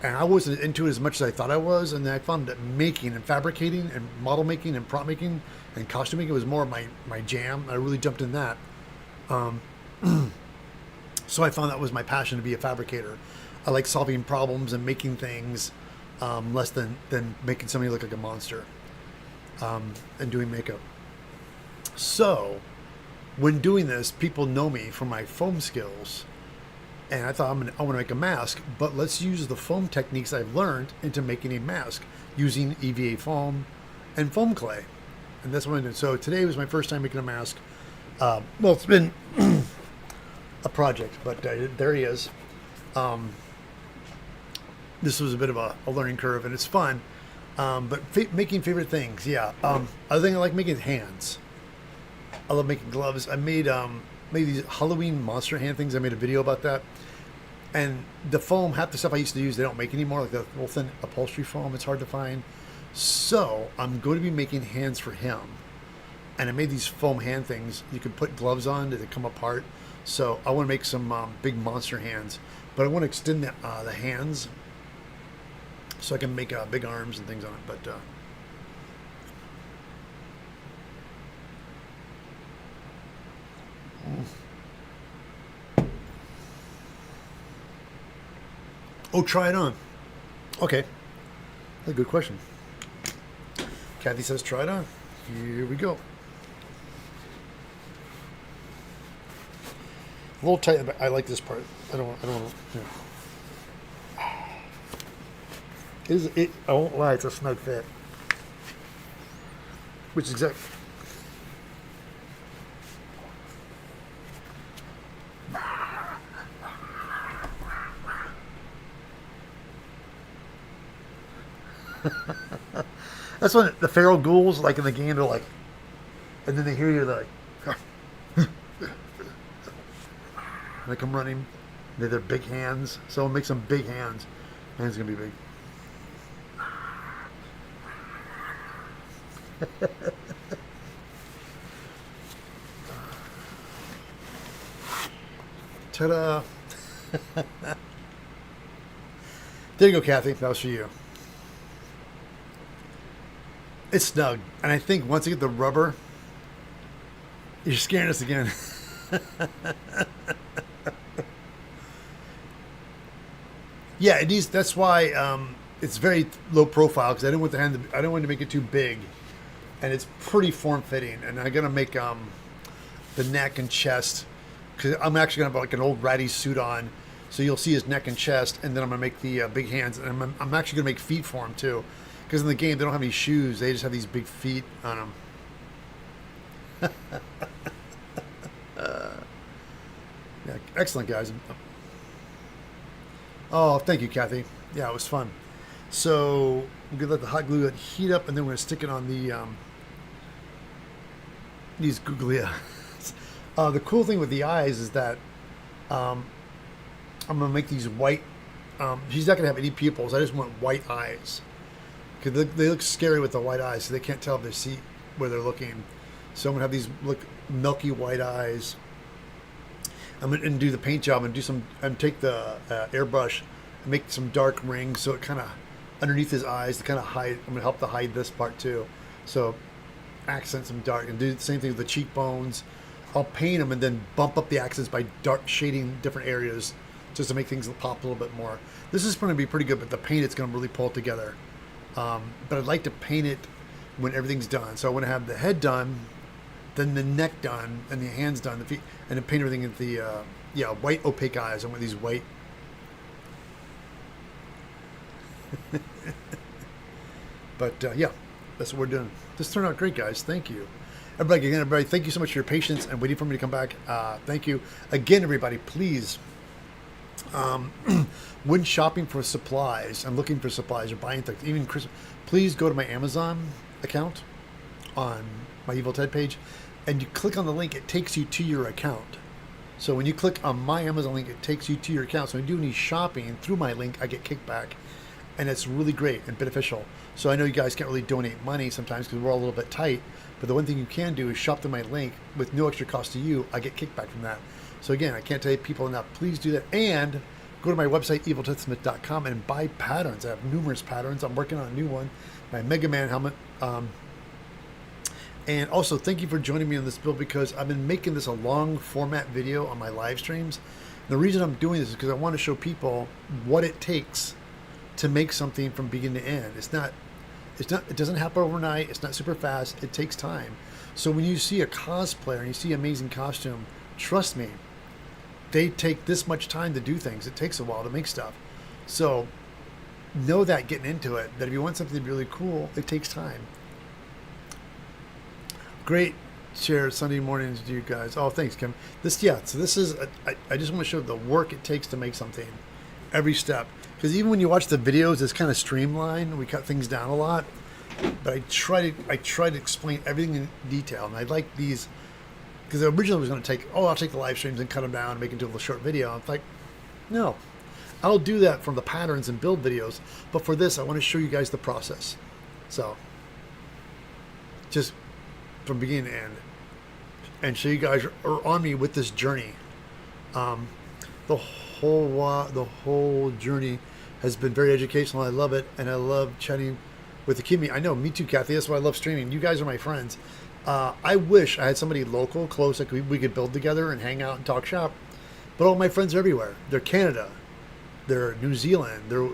Speaker 1: And I wasn't into it as much as I thought I was, and then I found that making and fabricating and model making and prop making and costume making was more of my jam. I really jumped in that. So I found that was my passion, to be a fabricator. I like solving problems and making things less than making somebody look like a monster and doing makeup. So when doing this, people know me for my foam skills. And I thought I want to make a mask, but let's use the foam techniques I've learned into making a mask using EVA foam and foam clay. And that's what I did. So today was my first time making a mask. Well, it's been a project, but there he is. This was a bit of a learning curve, and it's fun. But making favorite things, yeah. Other thing I like making is hands. I love making gloves. I made these Halloween monster hand things. I made a video about that. And the foam, half the stuff I used to use, they don't make anymore, like the real thin upholstery foam. It's hard to find. So I'm going to be making hands for him. And I made these foam hand things. You can put gloves on that come apart. So I want to make some big monster hands. But I want to extend the hands so I can make big arms and things on it. But oh, try it on. Okay. That's a good question. Kathy says try it on. Here we go. A little tight, but I like this part. I don't want to, I won't lie, it's a snug fit. Which is exactly. That's when the feral ghouls, like in the game, they're like, and then they hear you, they're like, and they come running. They have their big hands, so make some big hands. Hands gonna be big. Ta-da! There you go, Kathy. That was for you. It's snug, and I think once you get the rubber, you're scaring us again. Yeah, it needs. That's why it's very low profile, because I didn't want I don't want to make it too big, and it's pretty form fitting. And I'm gonna make the neck and chest, because I'm actually gonna have like an old ratty suit on, so you'll see his neck and chest, and then I'm gonna make the big hands, and I'm actually gonna make feet for him too. Because in the game, they don't have any shoes. They just have these big feet on them. Yeah, excellent, guys. Oh, thank you, Kathy. Yeah, it was fun. So we're going to let the hot glue heat up, and then we're going to stick it on these googlia. The cool thing with the eyes is that I'm going to make these white. She's not going to have any pupils. I just want white eyes. Because they look scary with the white eyes, so they can't tell if they see where they're looking. So I'm going to have these look milky white eyes. I'm going to do the paint job and take the airbrush and make some dark rings, so it kind of underneath his eyes to kind of hide. I'm going to help to hide this part too. So accent some dark, and do the same thing with the cheekbones. I'll paint them and then bump up the accents by dark shading different areas just to make things pop a little bit more. This is going to be pretty good, but the paint, it's going to really pull it together. But I'd like to paint it when everything's done. So I want to have the head done, then the neck done, and the hands done, the feet, and then paint everything in the white opaque eyes. I want these white. But yeah, that's what we're doing. This turned out great, guys. Thank you. Everybody, thank you so much for your patience and waiting for me to come back. Thank you. Again, everybody, please, when shopping for supplies, I'm looking for supplies or buying things, even Christmas, please go to my Amazon account on my Evil Ted page, and you click on the link, it takes you to your account. So when you click on my Amazon link, it takes you to your account. So when you do any shopping through my link, I get kickback. And it's really great and beneficial. So I know you guys can't really donate money sometimes because we're all a little bit tight. But the one thing you can do is shop through my link with no extra cost to you. I get kickback from that. So again, I can't tell you people enough. Please do that. And go to my website, eviltedsmith.com, and buy patterns. I have numerous patterns. I'm working on a new one, my Mega Man helmet. And also, thank you for joining me on this build, because I've been making this a long format video on my live streams. The reason I'm doing this is because I want to show people what it takes to make something from beginning to end. It doesn't happen overnight. It's not super fast. It takes time. So when you see a cosplayer and you see amazing costume, trust me, they take this much time to do things. It takes a while to make stuff. So know that getting into it, that if you want something to be really cool, it takes time. Great share Sunday mornings to you guys. Oh, thanks, Kim. So this is, I just want to show the work it takes to make something, every step. Because even when you watch the videos, it's kind of streamlined. We cut things down a lot, but I try to explain everything in detail. And I like these, because originally I was going to I'll take the live streams and cut them down and make into a little short video. It's like, no, I'll do that from the patterns and build videos. But for this, I want to show you guys the process. So just from beginning to end, and so you guys are on me with this journey. The whole journey has been very educational. I love it, and I love chatting with the community. I know, me too, Kathy. That's why I love streaming. You guys are my friends. I wish I had somebody local, close, that we could build together and hang out and talk shop. But all my friends are everywhere. They're Canada, they're New Zealand, they're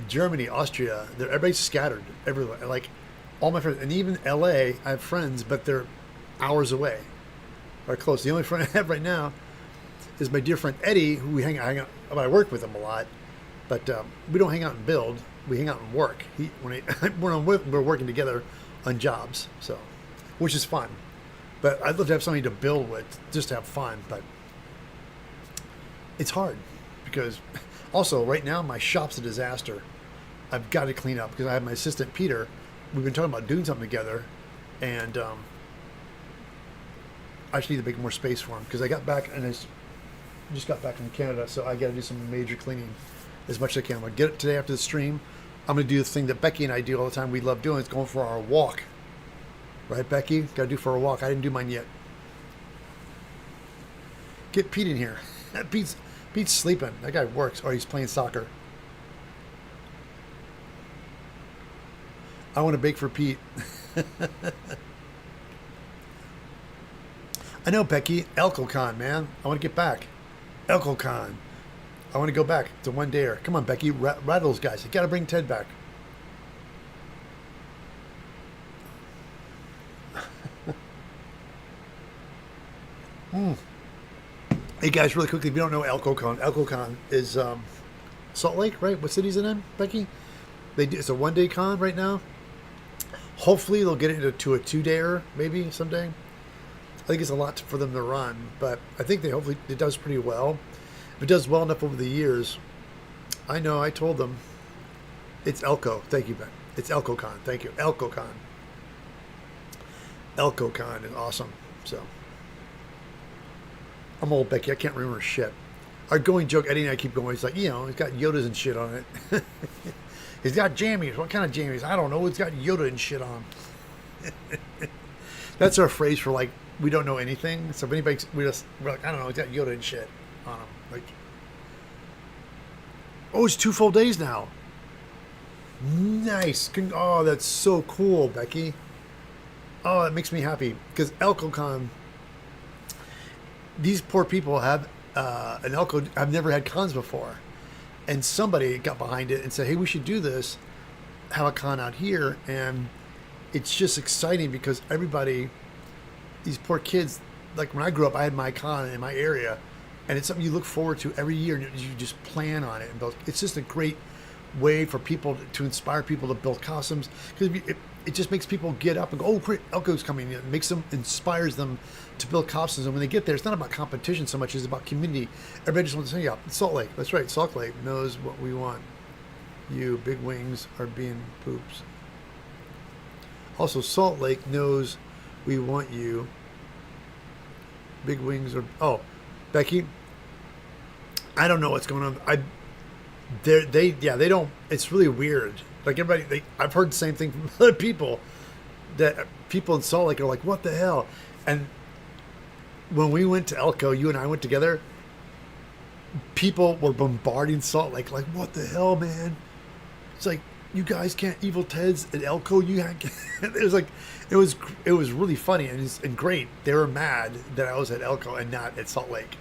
Speaker 1: Germany, Austria. Everybody's scattered everywhere. Like all my friends, and even LA, I have friends, but they're hours away or close. The only friend I have right now is my dear friend Eddie, who we hang out. I work with him a lot, but we don't hang out and build. We hang out and work. We're working together on jobs, so which is fun. But I'd love to have somebody to build with, just to have fun. But it's hard because also right now my shop's a disaster. I've got to clean up because I have my assistant Peter. We've been talking about doing something together, and I just need to make more space for him because I got back and I just got back from Canada, so I got to do some major cleaning as much as I can. I'm going to get it today after the stream. I'm going to do the thing that Becky and I do all the time. We love doing. It's going for our walk. Right, Becky? Got to do for a walk. I didn't do mine yet. Get Pete in here. Pete's sleeping. That guy works, or he's playing soccer. I want to bake for Pete. I know, Becky. ElcoCon, man. I want to get back. ElcoCon. I want to go back to one dayer. Come on, Becky. Rattle those guys. You got to bring Ted back. Hey, guys, really quickly, if you don't know ElcoCon is Salt Lake, right? What city's it in, Becky? It's a one-day con right now. Hopefully, they'll get it into a two-dayer, maybe, someday. I think it's a lot for them to run, but I think hopefully it does pretty well. If it does well enough over the years, I know, I told them, it's Elko. Thank you, Ben. It's ElcoCon. Thank you. ElcoCon. ElcoCon is awesome. So, I'm old, Becky. I can't remember shit. Our going joke, Eddie and I keep going. It's like, it's got Yodas and shit on it. It's got jammies. What kind of jammies? I don't know. It's got Yoda and shit on. That's our phrase for, like, we don't know anything. So if anybody, we're like, I don't know. It's got Yoda and shit on them. Like, oh, it's 2 full days now. Nice. Oh, that's so cool, Becky. Oh, that makes me happy because ElcoCon. These poor people have an Elko. I've never had cons before, and somebody got behind it and said, "Hey, we should do this. Have a con out here." And it's just exciting because everybody, these poor kids, like when I grew up, I had my con in my area, and it's something you look forward to every year, and you just plan on it and build. It's just a great way for people to inspire people to build costumes, because it just makes people get up and go, oh great, Elko's coming. It makes them, inspires them to build costumes, and when they get there, it's not about competition so much as about community. Everybody just wants to say, yeah, Salt Lake, that's right, Salt Lake knows what we want. You big wings are being poops. Also, Salt Lake knows we want you. Big wings are, oh, Becky, I don't know what's going on. They don't. It's really weird. Like everybody, I've heard the same thing from other people. That people in Salt Lake are like, "What the hell?" And when we went to Elko, you and I went together. People were bombarding Salt Lake, like, "What the hell, man?" It's like, you guys can't Evil Ted's at Elko. You can't. It was like, it was really funny and great. They were mad that I was at Elko and not at Salt Lake.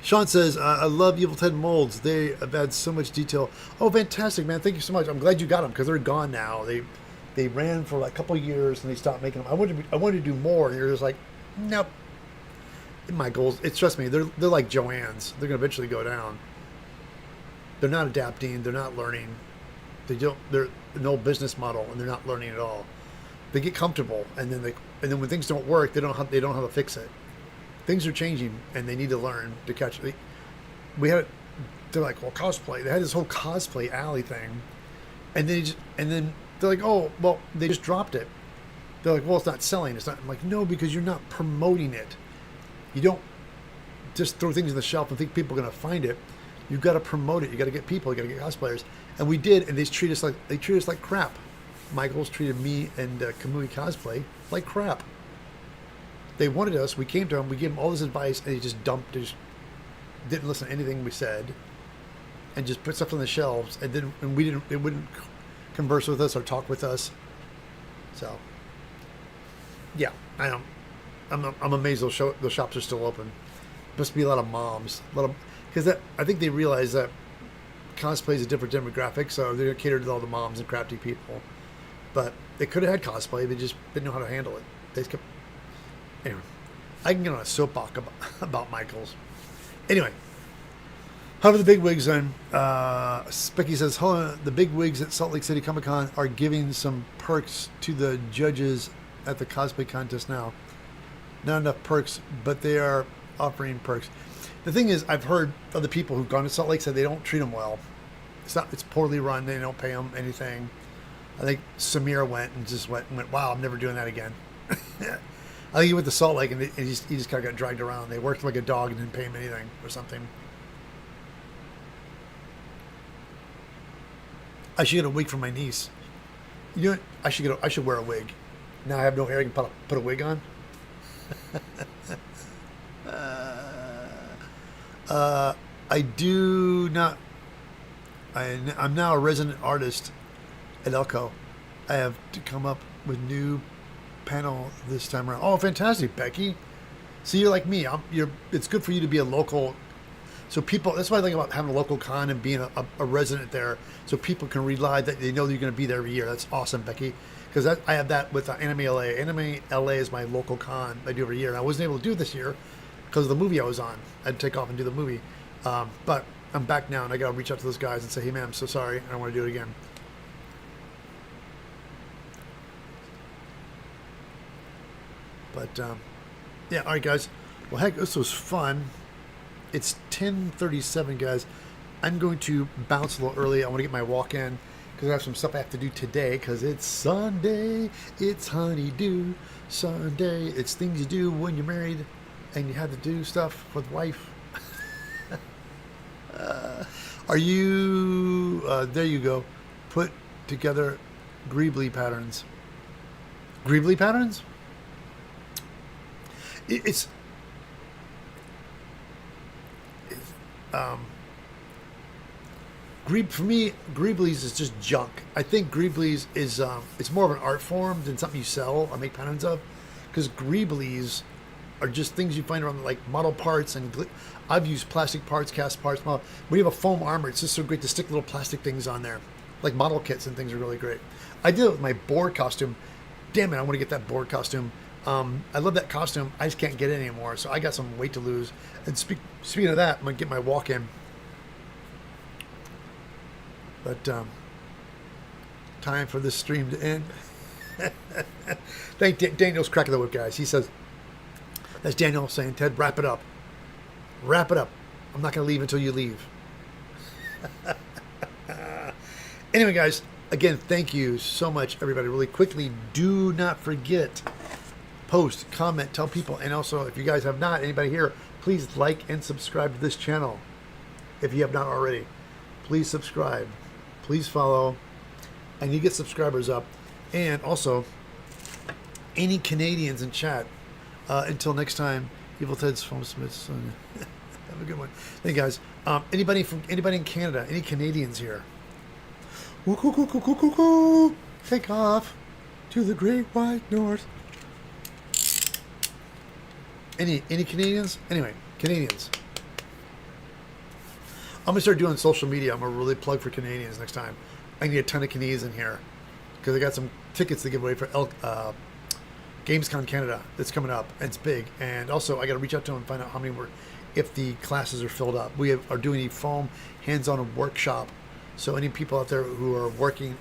Speaker 1: Sean says, I love Evil Ted molds. They have had so much detail. Oh, fantastic, man. Thank you so much. I'm glad you got them because they're gone now. They ran for like a couple of years and they stopped making them. I wanted to do more. And you're just like, nope. My goals, trust me, they're like Joanne's. They're going to eventually go down. They're not adapting. They're not learning. They're an old business model and they're not learning at all. They get comfortable and then when things don't work, they don't know how to fix it. Things are changing, and they need to learn to catch it. They're like, well, cosplay. They had this whole cosplay alley thing, and then they're like, oh, well, they just dropped it. They're like, well, it's not selling. It's not. I'm like, no, because you're not promoting it. You don't just throw things on the shelf and think people are going to find it. You've got to promote it. You got to get people. You got to get cosplayers, and we did. And they treat us like crap. Michaels treated me and Kamui Cosplay like crap. They wanted us. We came to them. We gave them all this advice, and they just dumped. They just didn't listen to anything we said, and just put stuff on the shelves. And we didn't. It wouldn't converse with us or talk with us. So, yeah, I know. I'm amazed those shops are still open. Must be a lot of moms, because I think they realize that cosplay is a different demographic, so they're gonna cater to all the moms and crafty people. But they could have had cosplay. They just didn't know how to handle it. They just kept. Anyway, I can get on a soapbox about Michaels. Anyway, however, the big wigs then, Becky says, the big wigs at Salt Lake City Comic Con are giving some perks to the judges at the cosplay contest now. Not enough perks, but they are offering perks. The thing is, I've heard other people who've gone to Salt Lake said they don't treat them well. It's poorly run. They don't pay them anything. I think Samir went, wow, I'm never doing that again. I think he went to Salt Lake and he just kind of got dragged around. They worked like a dog and didn't pay him anything or something. I should get a wig for my niece. You know what? I should wear a wig. Now I have no hair. I can put a wig on. I do not. I'm now a resident artist at Elko. I have to come up with new panel this time around. Oh, fantastic, Becky. So you're like me. It's good for you to be a local. So people, that's what I think about having a local con and being a resident there, so people can rely that they know you're going to be there every year. That's awesome, Becky. Because I have that with Anime LA. Anime LA is my local con I do every year. And I wasn't able to do it this year because of the movie I was on. I had to take off and do the movie. But I'm back now, and I got to reach out to those guys and say, hey, man, I'm so sorry. I don't want to do it again. But, yeah, all right, guys. Well, heck, this was fun. It's 10:37, guys. I'm going to bounce a little early. I want to get my walk in because I have some stuff I have to do today because it's Sunday. It's honeydew Sunday. It's things you do when you're married and you have to do stuff with wife. Are you... there you go. Put together Greebly patterns. Greebly patterns? It's for me, Greeblies is just junk. I think Greeblies is it's more of an art form than something you sell or make patterns of, because Greeblies are just things you find around, like model parts, and I've used plastic parts, cast parts. When you have a foam armor, it's just so great to stick little plastic things on there. Like model kits and things are really great. I did it with my board costume. Damn it, I want to get that board costume. I love that costume. I just can't get it anymore, so I got some weight to lose. And speaking of that, I'm going to get my walk in. But time for this stream to end. Daniel's cracking the whip, guys. He says, that's Daniel saying, Ted, wrap it up. Wrap it up. I'm not going to leave until you leave. Anyway, guys, again, thank you so much, everybody. Really quickly, do not forget, post, comment, tell people. And also, if you guys have not, anybody here, please like and subscribe to this channel. If you have not already, please subscribe. Please follow. I need to get subscribers up. And also, any Canadians in chat, until next time, Evil Ted's Foam Smiths. Have a good one. Thank you, guys. Anybody in Canada, any Canadians here? Take off to the great white north. Any Canadians? Anyway, Canadians. I'm gonna start doing social media. I'm gonna really plug for Canadians next time. I need a ton of Canadians in here because I got some tickets to give away for Gamescom Canada that's coming up. And it's big. And also, I got to reach out to them and find out how many if the classes are filled up. We are doing a foam hands-on workshop. So any people out there who are working,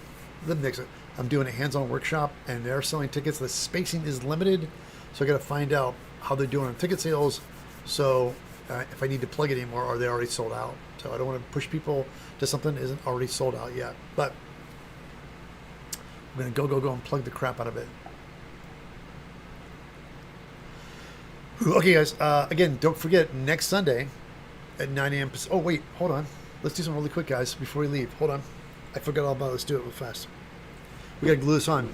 Speaker 1: I'm doing a hands-on workshop, and they're selling tickets. The spacing is limited, so I got to find out how they're doing on ticket sales. So if I need to plug it anymore, or they already sold out. So I don't want to push people to something that isn't already sold out yet. But I'm going to go and plug the crap out of it. Okay, guys. Again, don't forget, next Sunday at 9 a.m. Oh, wait. Hold on. Let's do something really quick, guys, before we leave. Hold on. I forgot all about it. Let's do it real fast. We got to glue this on.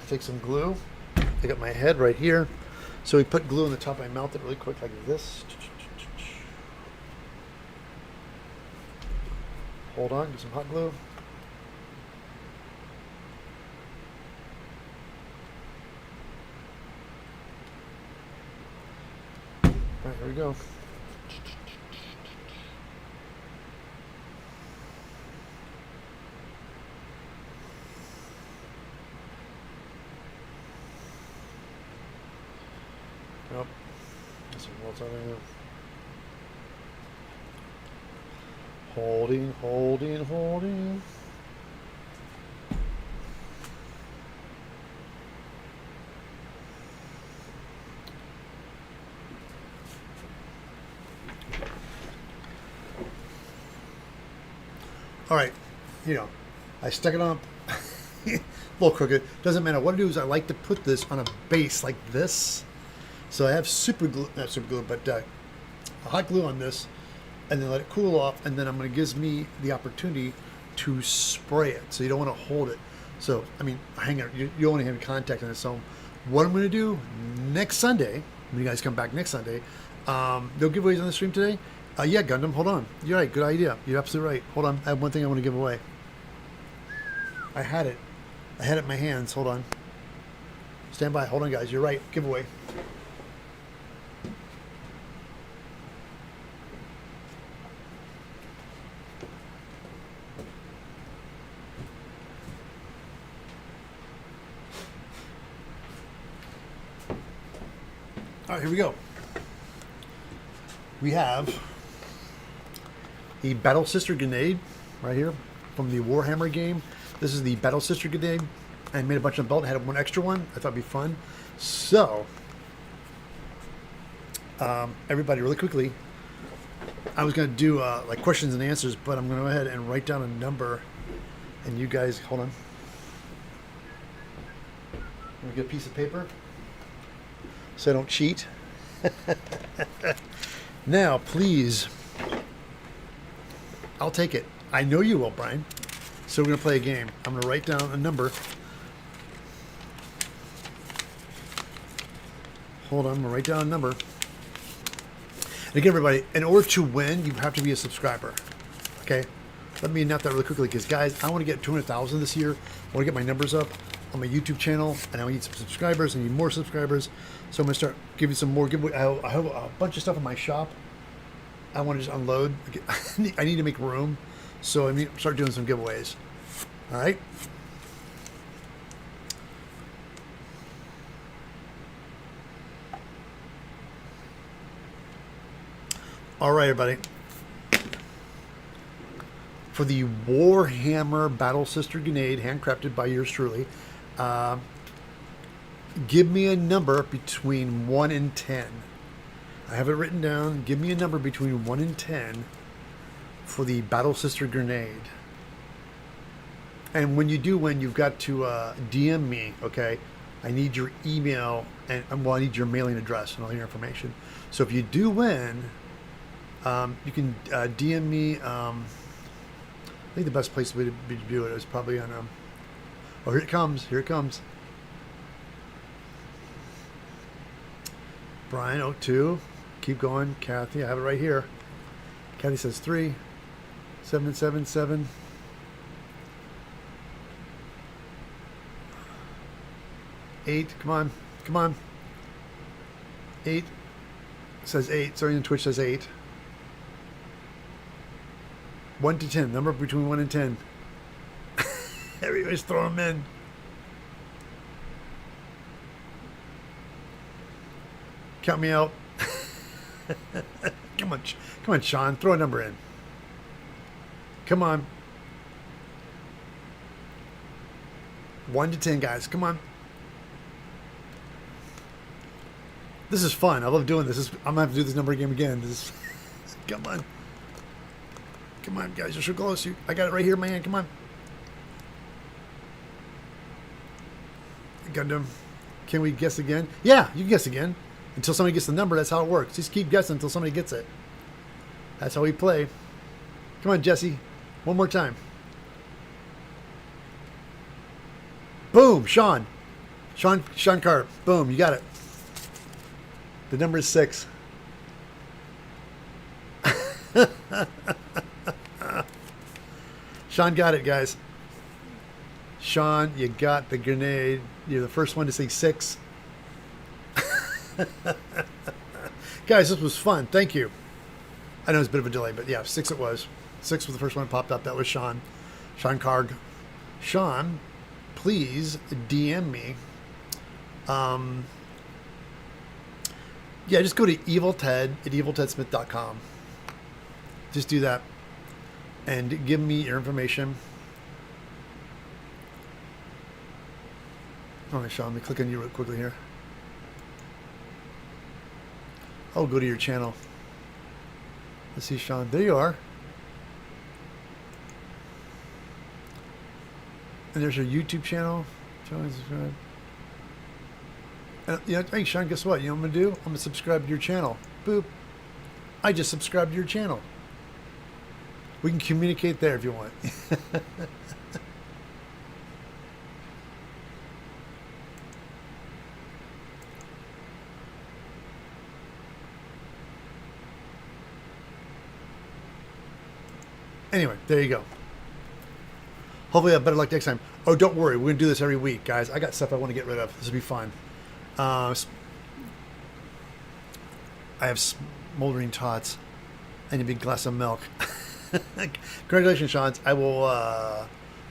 Speaker 1: Take some glue. I got my head right here. So we put glue on the top. I melt it really quick like this. Hold on. Get some hot glue. All right, here we go. Yep. Get some bolts on there. Holding. All right, I stuck it on a little crooked. Doesn't matter. What I do is I like to put this on a base like this. So I have not super glue, but hot glue on this, and then let it cool off, and then I'm going to give me the opportunity to spray it. So you don't want to hold it. So, I mean, hang on, you don't want to have contact on it. So what I'm going to do next Sunday, when you guys come back next Sunday, no giveaways on the stream today. Yeah, Gundam, hold on. You're right, good idea. You're absolutely right. Hold on, I have one thing I want to give away. I had it in my hands. Hold on. Stand by. Hold on, guys. You're right. Giveaway. All right, here we go. We have the Battle Sister Grenade right here from the Warhammer game. This is the Battle Sister Grenade. I made a bunch of belt. I had one extra one. I thought it'd be fun. So, everybody, really quickly, I was going to do like questions and answers, but I'm going to go ahead and write down a number. And you guys, hold on. Let me get a piece of paper so I don't cheat. Now, please, I'll take it. I know you will, Brian. So we're going to play a game. I'm going to write down a number. Hold on, I'm going to write down a number. And again, everybody, in order to win, you have to be a subscriber. Okay? Let me announce that really quickly, because, guys, I want to get 200,000 this year. I want to get my numbers up. on my YouTube channel, and I need some subscribers. I need more subscribers, so I'm gonna start giving some more giveaway. I have a bunch of stuff in my shop. I want to just unload. I need to make room, so I need to start doing some giveaways. All right. All right, everybody. For the Warhammer Battle Sister Grenade, handcrafted by yours truly, give me a number between 1 and 10. I have it written down. Give me a number between 1 and 10 for the Battle Sister Grenade. And when you do win, you've got to DM me, okay? I need your email, and well, I need your mailing address and all your information. So if you do win, you can DM me. I think the best place to do it is probably on. Oh, here it comes. Here it comes. Brian 02. Keep going. Kathy, I have it right here. Kathy says 3777. 8. Come on. Come on. 8. Says 8. Sorry, in Twitch says 8. 1 to 10. Number between 1 and 10. Everybody's throwing them in. Count me out. Come on, Sean. Throw a number in. Come on. 1 to 10, guys. Come on. This is fun. I love doing this. I'm gonna have to do this number game again. This is, come on. Come on, guys. You're so close. I got it right here in my hand. Come on. Gundam. Can we guess again? Yeah, you can guess again. Until somebody gets the number, that's how it works. Just keep guessing until somebody gets it. That's how we play. Come on, Jesse. One more time. Boom, Sean. Sean Carp. Boom, you got it. The number is 6. Sean got it, guys. Sean, you got the grenade. You're the first one to say 6. Guys, this was fun. Thank you. I know it's a bit of a delay, but yeah, 6 it was. 6 was the first one that popped up. That was Sean. Sean Carg. Sean, please DM me. Yeah, just go to evilted at eviltedsmith.com. Just do that. And give me your information. All right, Sean, let me click on you real quickly here. I'll go to your channel. Let's see, Sean. There you are. And there's your YouTube channel. Subscribe. And, hey, Sean, guess what? You know what I'm going to do? I'm going to subscribe to your channel. Boop. I just subscribed to your channel. We can communicate there if you want. Anyway, there you go. Hopefully I have better luck next time. Oh, don't worry. We're going to do this every week, guys. I got stuff I want to get rid of. This will be fun. I have smoldering tots and a big glass of milk. Congratulations, Sean. I will,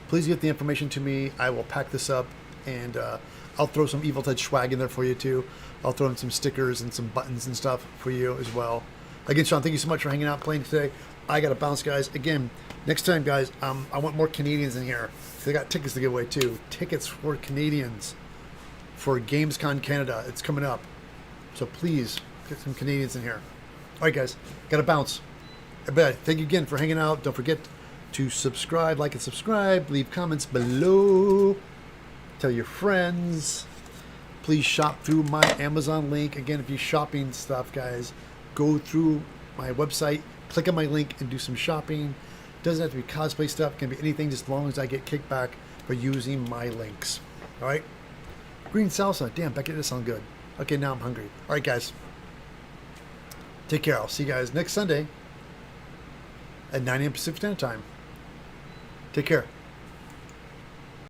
Speaker 1: please get the information to me. I will pack this up, and I'll throw some Evil Ted swag in there for you, too. I'll throw in some stickers and some buttons and stuff for you as well. Again, Sean, thank you so much for hanging out, playing today. I got to bounce, guys. Again, next time, guys, I want more Canadians in here. They got tickets to give away, too. Tickets for Canadians for Gamescom Canada. It's coming up. So please, get some Canadians in here. All right, guys. Got to bounce. Thank you again for hanging out. Don't forget to subscribe, like and subscribe. Leave comments below. Tell your friends. Please shop through my Amazon link. Again, if you're shopping stuff, guys, go through my website. Click on my link and do some shopping. Doesn't have to be cosplay stuff. It can be anything, just as long as I get kickback for using my links. All right? Green salsa. Damn, Becky, that sounds good. Okay, now I'm hungry. All right, guys. Take care. I'll see you guys next Sunday at 9 a.m. Pacific Standard Time. Take care.